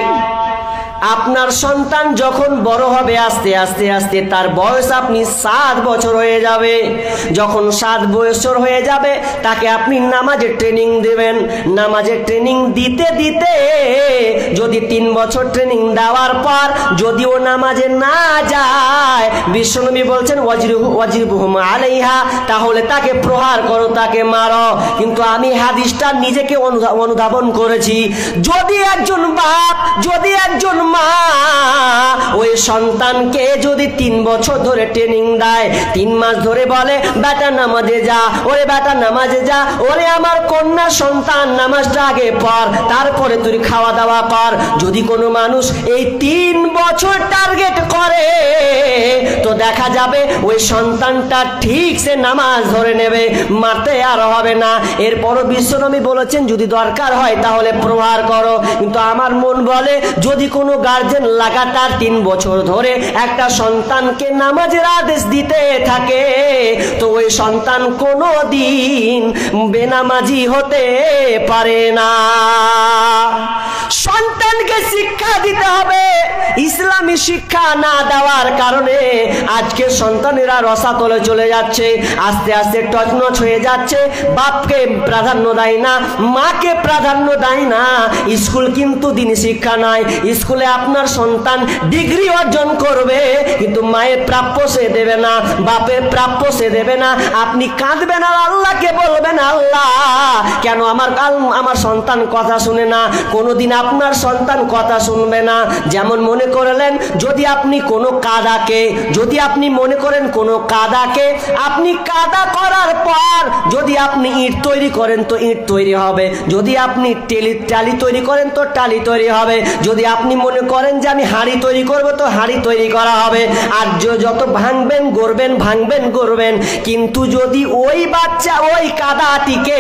আপনার সন্তান যখন বড় হবে, আস্তে আস্তে আস্তে তার বয়স আপনি 7 বছর হয়ে যাবে। যখন 7 বছর হয়ে যাবে, তাকে আপনি নামাজের ট্রেনিং দেবেন। নামাজের ট্রেনিং দিতে দিতে যদি 3 বছর ট্রেনিং দেওয়ার পর যদি ও নামাজে না যায়, বিশ্বনবী বলছেন ওয়াজিবুহুম আলাইহা, তাহলে তাকে প্রহার করো, তাকে মারো। কিন্তু আমি হাদিসটা নিজেকে অনুধাবন করেছি। যদি একজন বাপ, যদি একজন মা ওই সন্তানকে যদি 3 বছর ধরে ট্রেনিং দেয়, 3 মাস ধরে বলে বেটা নামাজে যা, ওরে বেটা নামাজে যা, ওরে আমার কন্যা সন্তান নামাজটা আগে পড়, তারপরে তুই খাওয়া দাওয়া কর। যদি কোনো মানুষ এই 3 বছর টার্গেট করে, তো দেখা যাবে ওই সন্তানটা ঠিক সে নামাজ ধরে নেবে, মারতে আর হবে না। এরপরও বিশ্বনবী বলেছেন যদি দরকার হয় তাহলে প্রহার করো। কিন্তু আমার মন বলে যদি কোনো গার্জেন লাগাতার 3 বছর ধরে একটা সন্তানকে নামাজের আদেশ দিতে থাকে, তো ওই সন্তান কোনো দিন বেনামাজি হতে পারে না। সন্তানকে শিক্ষা দিতে হবে। ইসলামী শিক্ষা না দেওয়ার কারণে আজকে সন্তানেরা রসাতলে চলে যাচ্ছে, আস্তে আস্তে টচনচ হয়ে যাচ্ছে। বাপকে প্রাধান্য দেয় না, মাকে প্রাধান্য দেয় না। স্কুল কিন্তু দিনী শিক্ষা নয়। স্কুলে আপনার সন্তান ডিগ্রি অর্জন করবে, কিন্তু মায়ের প্রাপ্য সে দেবে না, বাপের প্রাপ্য সে দেবে না। আপনি কাঁদবেন আর আল্লাহকে বলবেন, আল্লাহ কেন আমার সন্তান কথা শুনে না? কোনোদিন আপনার সন্তান কথা শুনবে না। যেমন মনে করলেন যদি আপনি কোনো কাদাকে, যদি আপনি মনে করেন কোনো কাদাকে আপনি কাদা করার পর যদি আপনি ইট তৈরি করেন তো ইট তৈরি হবে, যদি আপনি টালি তৈরি করেন তো টালি তৈরি হবে, যদি আপনি মনে করেন যে আমি হাঁড়ি তৈরি করব তো হাঁড়ি তৈরি করা হবে। আর যত ভাঙবেন গড়বেন, ভাঙবেন গড়বেন। কিন্তু যদি ওই বাচ্চা ওই কাদাটিকে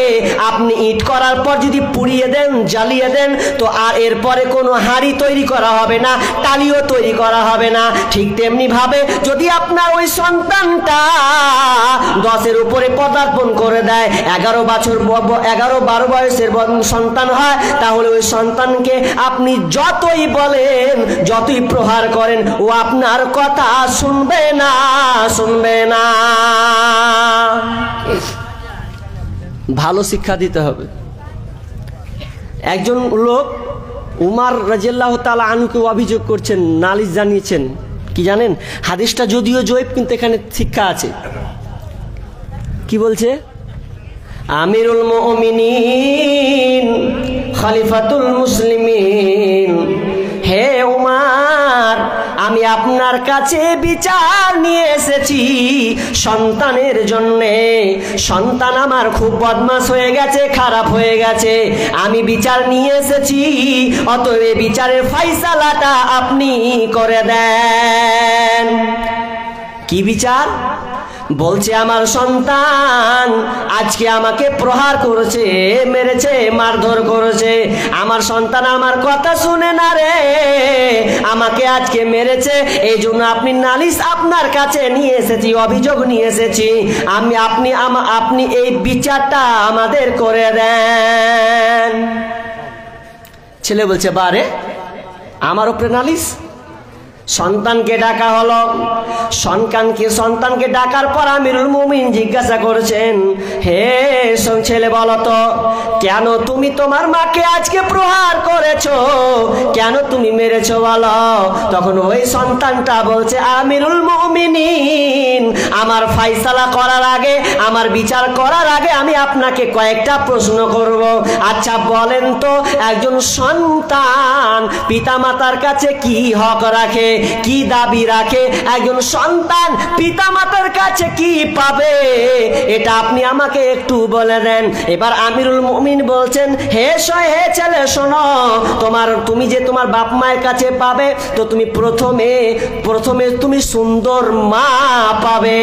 আপনি ইট করার পর যদি পুড়িয়ে দেন, জ্বালিয়ে দেন, তো আর এরপরে কোনো হাঁড়ি তৈরি করা হবে না, টালিও তৈরি করা হবে না। ঠিক তেমনি ভাবে যদি আপনার ওই সন্তানটা 10-এর উপরে পদার্পণ করে দেয়, 11-12 বয়সের সন্তান হয়, তাহলে ওই সন্তানকে আপনি যতই বলেন, যতই প্রহার করেন, ও আপনার কথা শুনবে না, শুনবে না। ভালো শিক্ষা দিতে হবে। একজন লোক উমর রাদিয়াল্লাহু তাআলা আনহুকে অভিযোগ করছেন, নালিশ জানিয়েছেন। কি জানেন? হাদিসটা যদিও জয়ীফ, কিন্তু এখানে শিক্ষা আছে। কি বলছে? আমিরুল মুমিনিন খলিফাতুল মুসলিমিন, হে উমর, আমি আপনার কাছে বিচার নিয়ে এসেছি সন্তানের জন্যে। সন্তান আমার খুব বদমাশ হয়ে গেছে, খারাপ হয়ে গেছে, আমি বিচার নিয়ে এসেছি। অতএব বিচারের ফায়সালাটা আপনি করে দেন। কি বিচার? বলছে আমার সন্তান আজকে আমাকে প্রহার করেছে, মেরেছে, মারধর করেছে। আমার সন্তান আমার কথা শুনে না রে, আমাকে আজকে মেরেছে। এই জন্য আপনি নালিশ আপনার কাছে নিয়ে এসেছি, অভিযোগ নিয়ে এসেছি। আপনি এই বিচারটা আমাদের করে দেন। ছেলে বলছে বারে আমার উপরে নালিশ। সন্তানকে ডাকা হলো। সন্তানকে ডাকার পর আমিরুল মুমিন জিজ্ঞাসা করেছেন, হে ছেলে বলো তো, কেন তুমি তোমার মাকে আজকে প্রহার করেছো, কেন তুমি মেরেছো বলো। তখন ওই সন্তানটা বলছে, আমিরুল মুমিনিন, আমার ফাইসালা করার আগে, আমার বিচার করার আগে আমি আপনাকে কয়েকটা প্রশ্ন করব। আচ্ছা বলেন তো, একজন সন্তান পিতামাতার কাছে কি হক রাখে, কি দাবি রাখে? একজন সন্তান পিতামাতার কাছে কি পাবে, এটা আপনি আমাকে একটু বলে দেন। এবার আমিরুল মুমিন বলছেন, হে ছেলে শোনো, তুমি যে তোমার বাপ মায়ের কাছে পাবে, তো তুমি প্রথমে তুমি সুন্দর মা পাবে,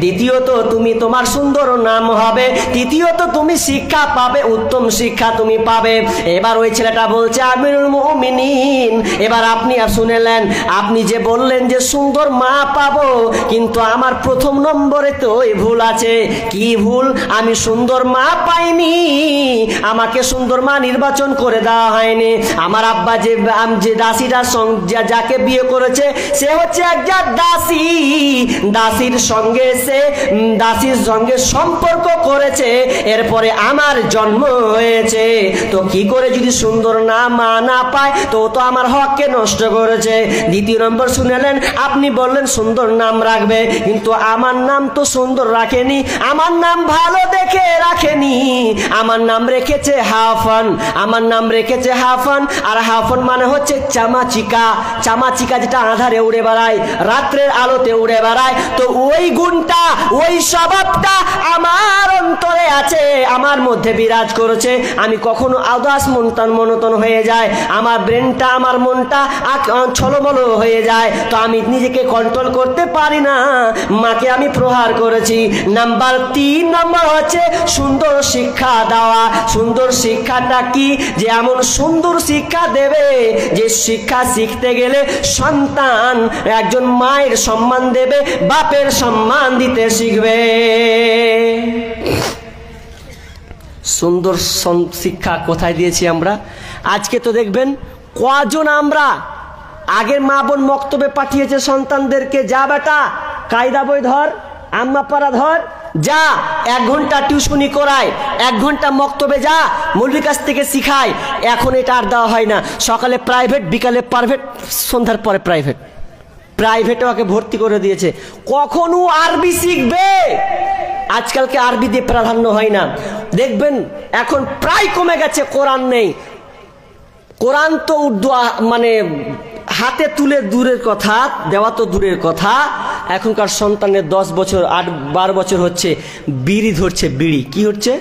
দ্বিতীয়ত তুমি তোমার সুন্দর নাম হবে, তৃতীয়ত তুমি শিক্ষা পাবে, উত্তম শিক্ষা তুমি পাবে। এবার ওই ছেলেটা বলছে, আমিরুল মুমিনিন, এবার আপনি শুনেলেন, আপনি যে বললেন যে সুন্দর মা পাবো, কিন্তু আমার প্রথম নম্বরে তো এই ভুল আছে। কি ভুল? আমি সুন্দর মা পাইনি, আমাকে সুন্দর মা নির্বাচন করে দেওয়া হয়নি। আমার আব্বা যে দাসীটা যাকে বিয়ে করেছে, সে হচ্ছে একজন দাসী, দাসীর সঙ্গে সম্পর্ক করেছে, এরপরে আমার জন্ম হয়েছে। তো কি করে যদি সুন্দর মা না পায়, তো আমার হককে নষ্ট করেছে। দ্বিতীয় নম্বর শুনেলেন, আপনি বললেন সুন্দর নাম রাখবে, কিন্তু আমার নাম তো সুন্দর রাখেনি, আমার নাম ভালো দেখে রাখেনি, আমার নাম রেখেছে হাফান। আমার নাম রেখেছে হাফান, আর হাফান মানে হচ্ছে চামাচিকা। চামাচিকা যেটা আঁধারে উড়ে বেড়ায়, রাত্রের আলোতে উড়ে বেড়ায়। তো ওই গুণটা, ওই স্বভাবটা আমার অন্তরে আছে, আমার মধ্যে বিরাজ করেছে। আমি কখনো আদাস মনতন হয়ে যায়, আমার ব্রেনটা, আমার মনটা ছলমল হয়ে যায়, তো আমি নিজেকে কন্ট্রোল করতে পারি না, মাকে আমি প্রহার করেছি। নাম্বার 3 নম্বর হচ্ছে সুন্দর শিক্ষা দেওয়া। সুন্দর শিক্ষাটা কি? যে এমন সুন্দর শিক্ষা দেবে যে শিক্ষা শিখতে গেলে সন্তান একজন মায়ের সম্মান দেবে, বাপের সম্মান দিতে শিখবে। সুন্দর শিক্ষা কোথায় দিয়েছি আমরা? আজকে তো দেখবেন কজন আমরা, আগের মা বোন মক্তবে পাঠিয়েছে সন্তানদেরকে, যা বেটা কায়দা বই ধর, আম্মা পাড়া ধর, যা 1 ঘন্টা টিউশনি করায়, 1 ঘন্টা মক্তবে যা, মৌলভীর কাছ থেকে শিখায়। এখন এটা আর দেওয়া হয় না। সকালে প্রাইভেট, বিকালে প্রাইভেট, সন্ধ্যার পরে প্রাইভেটে ওকে ভর্তি করে দিয়েছে। কখনো আরবি শিখবে? আজকালকে আরবি দিয়ে প্রাধান্য হয় না। দেখবেন এখন প্রায় কমে গেছে, কোরআন নেই। কোরআন তো উর্দু মানে হাতে তুলে দূরের কথা, দেওয়া তো দূরের কথা, এখনকার সন্তানের 10 বছর 8-12 বছর হচ্ছে বিড়ি ধরছে। বিড়ি কি হচ্ছে?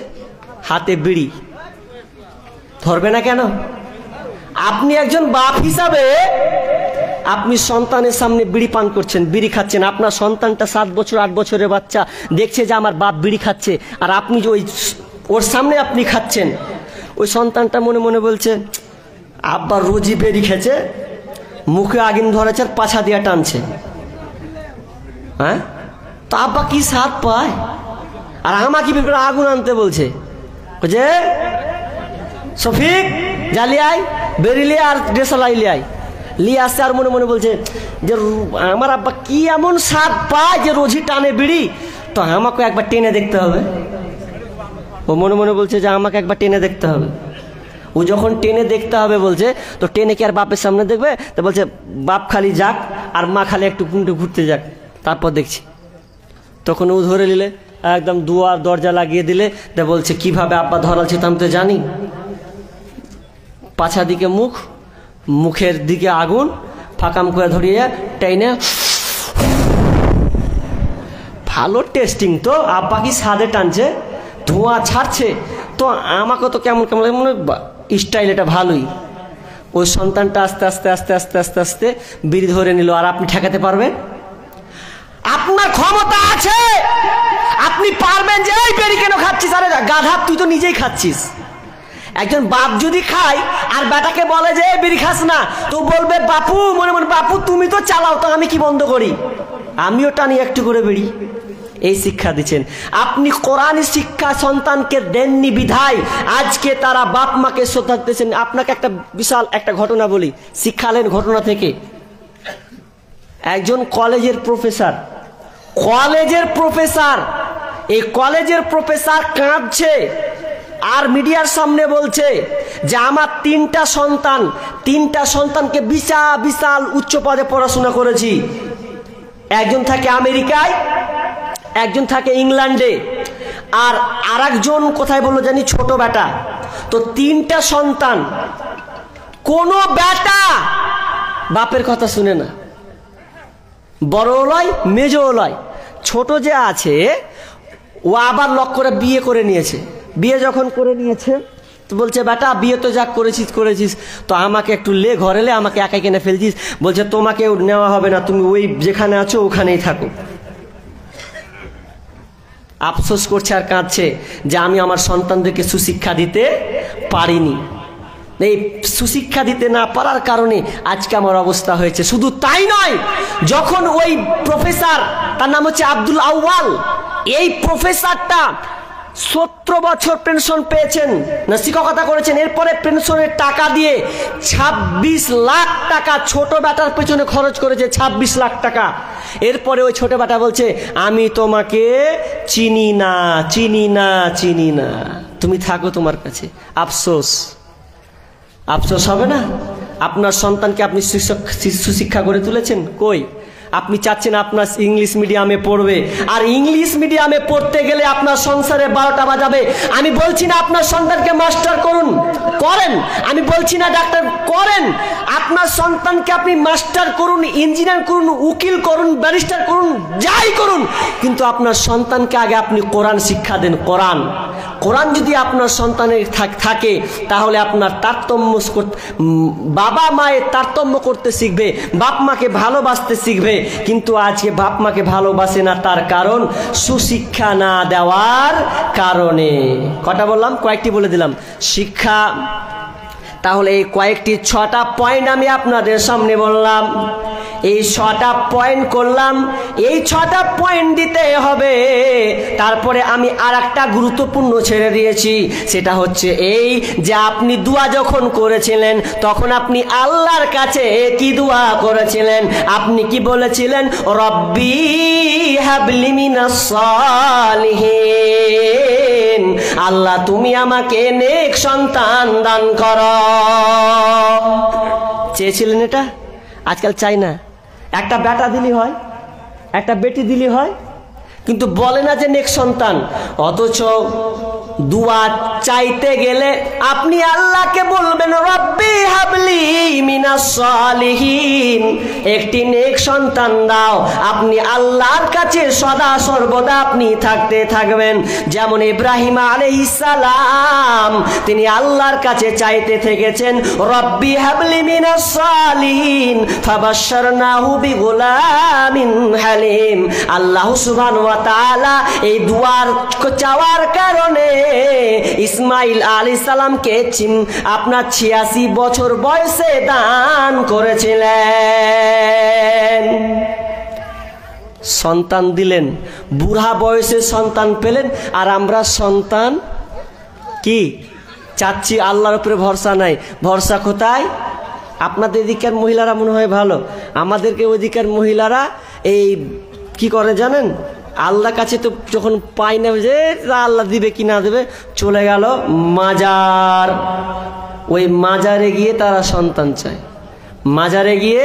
হাতে বিড়ি ধরবে না কেন? আপনি একজন বাপ হিসাবে আপনি সন্তানের সামনে বিড়ি পান করছেন, বিড়ি খাচ্ছেন। আপনার সন্তানটা 7 বছর 8 বছরের বাচ্চা দেখছে যে আমার বাপ বিড়ি খাচ্ছে, আর আপনি যে ওর সামনে আপনি খাচ্ছেন। ওই সন্তানটা মনে মনে বলছে, আব্বা রোজই বিড়ি খেয়েছে, মুখে আগুন ধরেছে আর পাছা দিয়া টানছে, হ্যাঁ, তো আব্বা কি স্বাদ পায়, আর আমাকে আগুন আনতে বলছে। যে শফিক জ্বালিয়ে আয়, বেরিয়ে আর ডেসালাই লিয়াই, লিয়ে আসছে, আর মনে মনে বলছে যে আমার আব্বা কি এমন স্বাদ পায় যে রোজই টানে বিড়ি, তো আমাকে একবার টেনে দেখতে হবে। ও মনে মনে বলছে যে আমাকে একবার টেনে দেখতে হবে। ও যখন টেনে দেখতে হবে বলছে, তো টেনে কি আর বাপের সামনে দেখবে? তো বলছে বাপ খালি যাক আর মা খালি একটু ঘুরতে যাক, তারপর দেখছি। তখন ও ধরে নিলে, একদম দুয়ার দরজা লাগিয়ে দিলে, তা বলছে কিভাবে আব্বা ধরালছে তো আমি তো জানি। পাছা দিকে মুখ, মুখের দিকে আগুন, ফাঁকাম করে ধরিয়ে টেনে, ভালো টেস্টিং তো, আব্বা কি স্বাদে টানছে, ধোঁয়া ছাড়ছে, তো আমাকে তো কেমন কেমন মনে স্টাইল, এটা ভালোই। ওই সন্তানটা আস্তে আস্তে আস্তে আস্তে আস্তে আস্তে বিড়ি ধরে নিল। আর আপনি ঠেকাতে পারবেন? আপনি আপনার ক্ষমতা আছে, আপনি পারবেন যে এই বেরি কেন খাচ্ছিস, আরে গাধা তুই তো নিজেই খাচ্ছিস। একজন বাপ যদি খায় আর বেটাকে বলে যে বিড়ি খাস না, তো বলবে বাপু মনে মনে, বাপু তুমি তো চালাও, তো আমি কি বন্ধ করি, আমিও টানি একটু করে বিড়ি। এই শিক্ষা দিচ্ছেন আপনি, কোরআনী শিক্ষা সন্তানকে দেননি বিধায় আজকে তারা বাপ মাকে শ্রদ্ধা দিতেছেন। আপনাকে একটা বিশাল একটা ঘটনা বলি, শিক্ষালেন ঘটনা থেকে। একজন কলেজের প্রফেসর, এই কলেজের প্রফেসর কাঁদছে আর মিডিয়ার সামনে বলছে যে আমার তিনটা সন্তানকে বিশাল উচ্চ পদে পড়াশোনা করেছি। একজন থাকে আমেরিকায়, একজন থাকে ইংল্যান্ডে, আর আরেকজন কোথায় বললো জানি, ছোট বেটা। তো তিনটা সন্তান, কোনো বেটা বাপের কথা শুনে না, বড়ও লয় মেজও লয়। ছোট যে আছে ও আবার লক করে বিয়ে করে নিয়েছে। বিয়ে যখন করে নিয়েছে তো বলছে বেটা বিয়ে তো যা করেছিস তো আমাকে একটু ঘরে আমাকে একাই কিনে ফেলছিস। বলছে তোমাকে নেওয়া হবে না, তুমি ওই যেখানে আছো ওখানেই থাকো। আফসোস করছে আর কাঁদছে যে আমি আমার সন্তানদেরকে সুশিক্ষা দিতে পারিনি। এই সুশিক্ষা দিতে না পারার কারণে আজকে আমার অবস্থা হয়েছে। শুধু তাই নয়, যখন ওই প্রফেসর, তার নাম হচ্ছে আব্দুল আউয়াল, এই প্রফেসরটা 17 বছর পেনশন পেয়েছেন না, শিক্ষকতা করেছেন। এরপরে পেনশনের টাকা দিয়ে 26 লাখ টাকা ছোট বেটার পেছনে খরচ করেছে, 26 লাখ টাকা। এরপরে ওই ছোট বেটা বলছে আমি তোমাকে চিনি না, তুমি থাকো তোমার কাছে। আফসোস হবে না? আপনার সন্তানকে আপনি সুশিক্ষা করে তুলেছেন, কই? আপনি চাচ্ছেন আপনার ইংলিশ মিডিয়ামে পড়বে, আর ইংলিশ মিডিয়ামে পড়তে গেলে আপনার সংসারে 12টা বাজাবে। আমি বলছি না আপনার সন্তানকে মাস্টার করেন, আমি বলছি না ডাক্তার করেন। আপনার সন্তানকে আপনি মাস্টার করুন, ইঞ্জিনিয়ার করুন, উকিল করুন, ব্যারিস্টার করুন, যাই করুন, কিন্তু আপনার সন্তানকে আগে আপনি কোরআন শিক্ষা দেন। কোরআন যদি আপনার সন্তানের থাকে তাহলে আপনার বাবা মায়ের তারতম্য করতে শিখবে, বাপ মাকে ভালোবাসতে শিখবে। কিন্তু আজকে বাপ মাকে ভালোবাসে না, তার কারণ সুশিক্ষা না দেওয়ার কারণে। কটা বললাম? কয়েকটি বলে দিলাম শিক্ষা। তাহলে এই কয়েকটি 6টা পয়েন্ট আমি আপনাদের সামনে বললাম, এই 6টা পয়েন্ট করলাম, এই 6টা পয়েন্ট দিতে হবে। তারপরে আমি আরেকটা গুরুত্বপূর্ণ ছেড়ে দিয়েছি, সেটা হচ্ছে এই যে আপনি দোয়া যখন করেছিলেন তখন আপনি আল্লাহর কাছে কি দোয়া করেছিলেন? আপনি কি বলেছিলেন? রব্বি হাবলি মিনাস সালিহিন, আল্লাহ তুমি আমাকে নেক সন্তান দান করো। চেয়েছিলেন এটা? আজকাল চাই না। একটা বেটা দিলি হয়, একটা বেটি দিলি হয়, কিন্তু বলে না যে নেক সন্তান। অথচ দুয়া চাইতে গেলে আপনি আল্লাহকে বলবেন রব্বি হাবলি মিনাস সালিহিন, একটি নেক সন্তান দাও। আপনি আল্লাহর কাছে সদা সর্বদা আপনি থাকতে থাকবেন। যেমন ইব্রাহিম আলাইহিস সালাম, তিনি আল্লাহর কাছে চাইতে থেকেছেন রব্বি হাবলি মিনাস সালিহিন ফাবাশশারনাহু বিগুলামিন হালিম। আল্লাহ সুবহানাহু ওয়া তাআলা এই দুয়ার চাওয়ার কারণে ইসমাইল আলাইহিস সালামকে আপনার 86 বছর বয়সে দান করেছিলেন। সন্তান দিলেন, বুড়া বয়সে সন্তান পেলেন, আর আমরা সন্তান কি চাচ্ছি? আল্লাহর উপরে ভরসা নাই। ভরসা কোথায়? আপনাদের এদিকের মহিলারা মনে হয় ভালো, আমাদেরকে ওইদিকের মহিলারা এই কি করে জানেন? আল্লাহ কাছে তো যখন পাই না যে আল্লাহ দিবে কি না দেবে, চলে গেল মাজার। ওই মাজারে গিয়ে তারা সন্তান চায়, মাজারে গিয়ে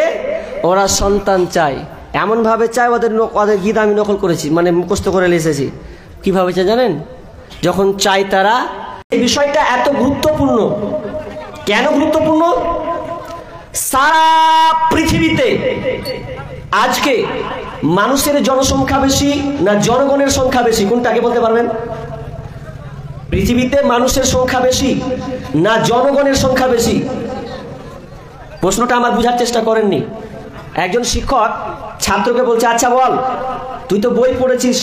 ওরা সন্তান চায়। এমনভাবে চায়, ওদের গীত আমি নকল করেছি, মানে মুখস্থ করে এসেছি। কিভাবে চায় জানেন? যখন চাই তারা, এই বিষয়টা এত গুরুত্বপূর্ণ। কেন গুরুত্বপূর্ণ? সারা পৃথিবীতে আজকে মানুষের জনসংখ্যা বেশি না জনগণের সংখ্যা বেশি? কোনটাকে বলতে পারবেন? পৃথিবীতে মানুষের সংখ্যা বেশি না জনগণের সংখ্যা বেশি? প্রশ্নটা আমার বুঝার চেষ্টা করেননি। একজন শিক্ষক ছাত্রকে বলছে, আচ্ছা বল, তুই তো বই পড়েছিস,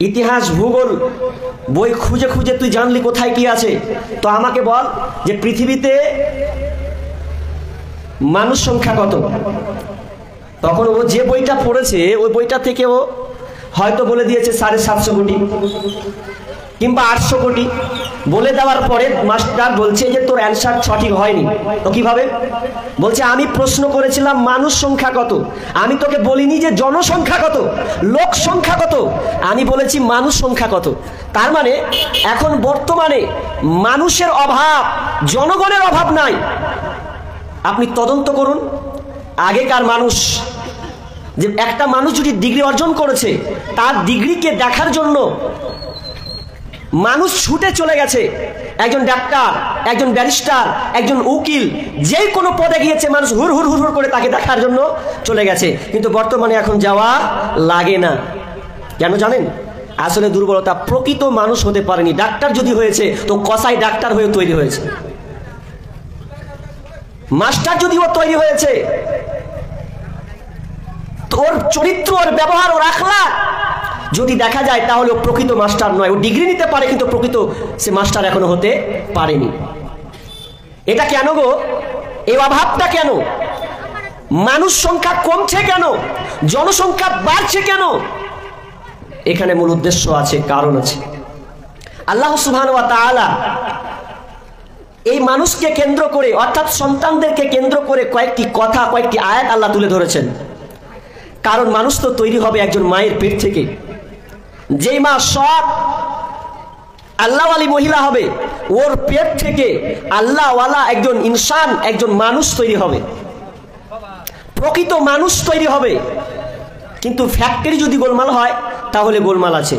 ইতিহাস ভূগোল বই খুঁজে খুঁজে তুই জানলি কোথায় কি আছে, তো আমাকে বল যে পৃথিবীতে মানুষ সংখ্যা কত। তখন ও যে বইটা পড়েছে ওই বইটা থেকে ও হয়তো বলে দিয়েছে 750 কোটি কিংবা 800 কোটি। বলে দেওয়ার পরে মাস্টার বলছে যে তোর অ্যান্সার সঠিক হয়নি। তো কিভাবে? বলছে আমি প্রশ্ন করেছিলাম মানুষ সংখ্যা কত, আমি তোকে বলিনি যে জনসংখ্যা কত, লোক সংখ্যা কত, আমি বলেছি মানুষ সংখ্যা কত। তার মানে এখন বর্তমানে মানুষের অভাব, জনগণের অভাব নাই। আপনি তদন্ত করুন, আগেকার মানুষ, যে একটা মানুষ যদি ডিগ্রি অর্জন করেছে তার ডিগ্রিকে দেখার জন্য মানুষ ছুটে চলে গেছে। একজন ডাক্তার, একজন ব্যারিস্টার, একজন উকিল, যে কোনো পদে গিয়েছে, মানুষ হুর হুর হুর হুর করে তাকে দেখার জন্য চলে গেছে। কিন্তু বর্তমানে এখন যাওয়া লাগে না। কেন জানেন? আসলে দুর্বলতা, প্রকৃত মানুষ হতে পারেনি। ডাক্তার যদি হয়েছে তো কসাই ডাক্তার হয়ে তৈরি হয়েছে, মাস্টার যদি ও তৈরি হয়েছে, ওর চরিত্র, ওর ব্যবহার, ওর আখলাক যদি দেখা যায় তাহলে ও প্রকৃত মাস্টার নয়। ও ডিগ্রি নিতে পারে কিন্তু প্রকৃত সে মাস্টার এখনো হতে পারেনি। এটা কেন গো? এই অভাবটা কেন? মানুষ সংখ্যা কমছে কেন? জনসংখ্যা বাড়ছে কেন? এখানে মূল উদ্দেশ্য আছে, কারণ আছে। আল্লাহ সুবহানাহু ওয়া তাআলা এই মানুষকে কেন্দ্র করে, অর্থাৎ সন্তানদেরকে কেন্দ্র করে কয়েকটি কথা, কয়েকটি আয়াত আল্লাহ তুলে ধরেছেন। কারণ মানুষ তো তৈরি হবে একজন মায়ের পেট থেকে। যেই মা সৎ আল্লাহওয়ালি মহিলা হবে, ওর পেট থেকে আল্লাহওয়ালা একজন ইনসান, একজন মানুষ তৈরি হবে, প্রকৃত মানুষ তৈরি হবে। কিন্তু ফ্যাক্টরি যদি গোলমাল হয় তাহলে গোলমাল আছে।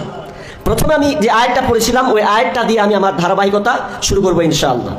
প্রথমে আমি যে আয়াতটা পড়েছিলাম ওই আয়াতটা দিয়ে আমি আমার ধারাবাহিকতা শুরু করবো ইনশাআল্লাহ।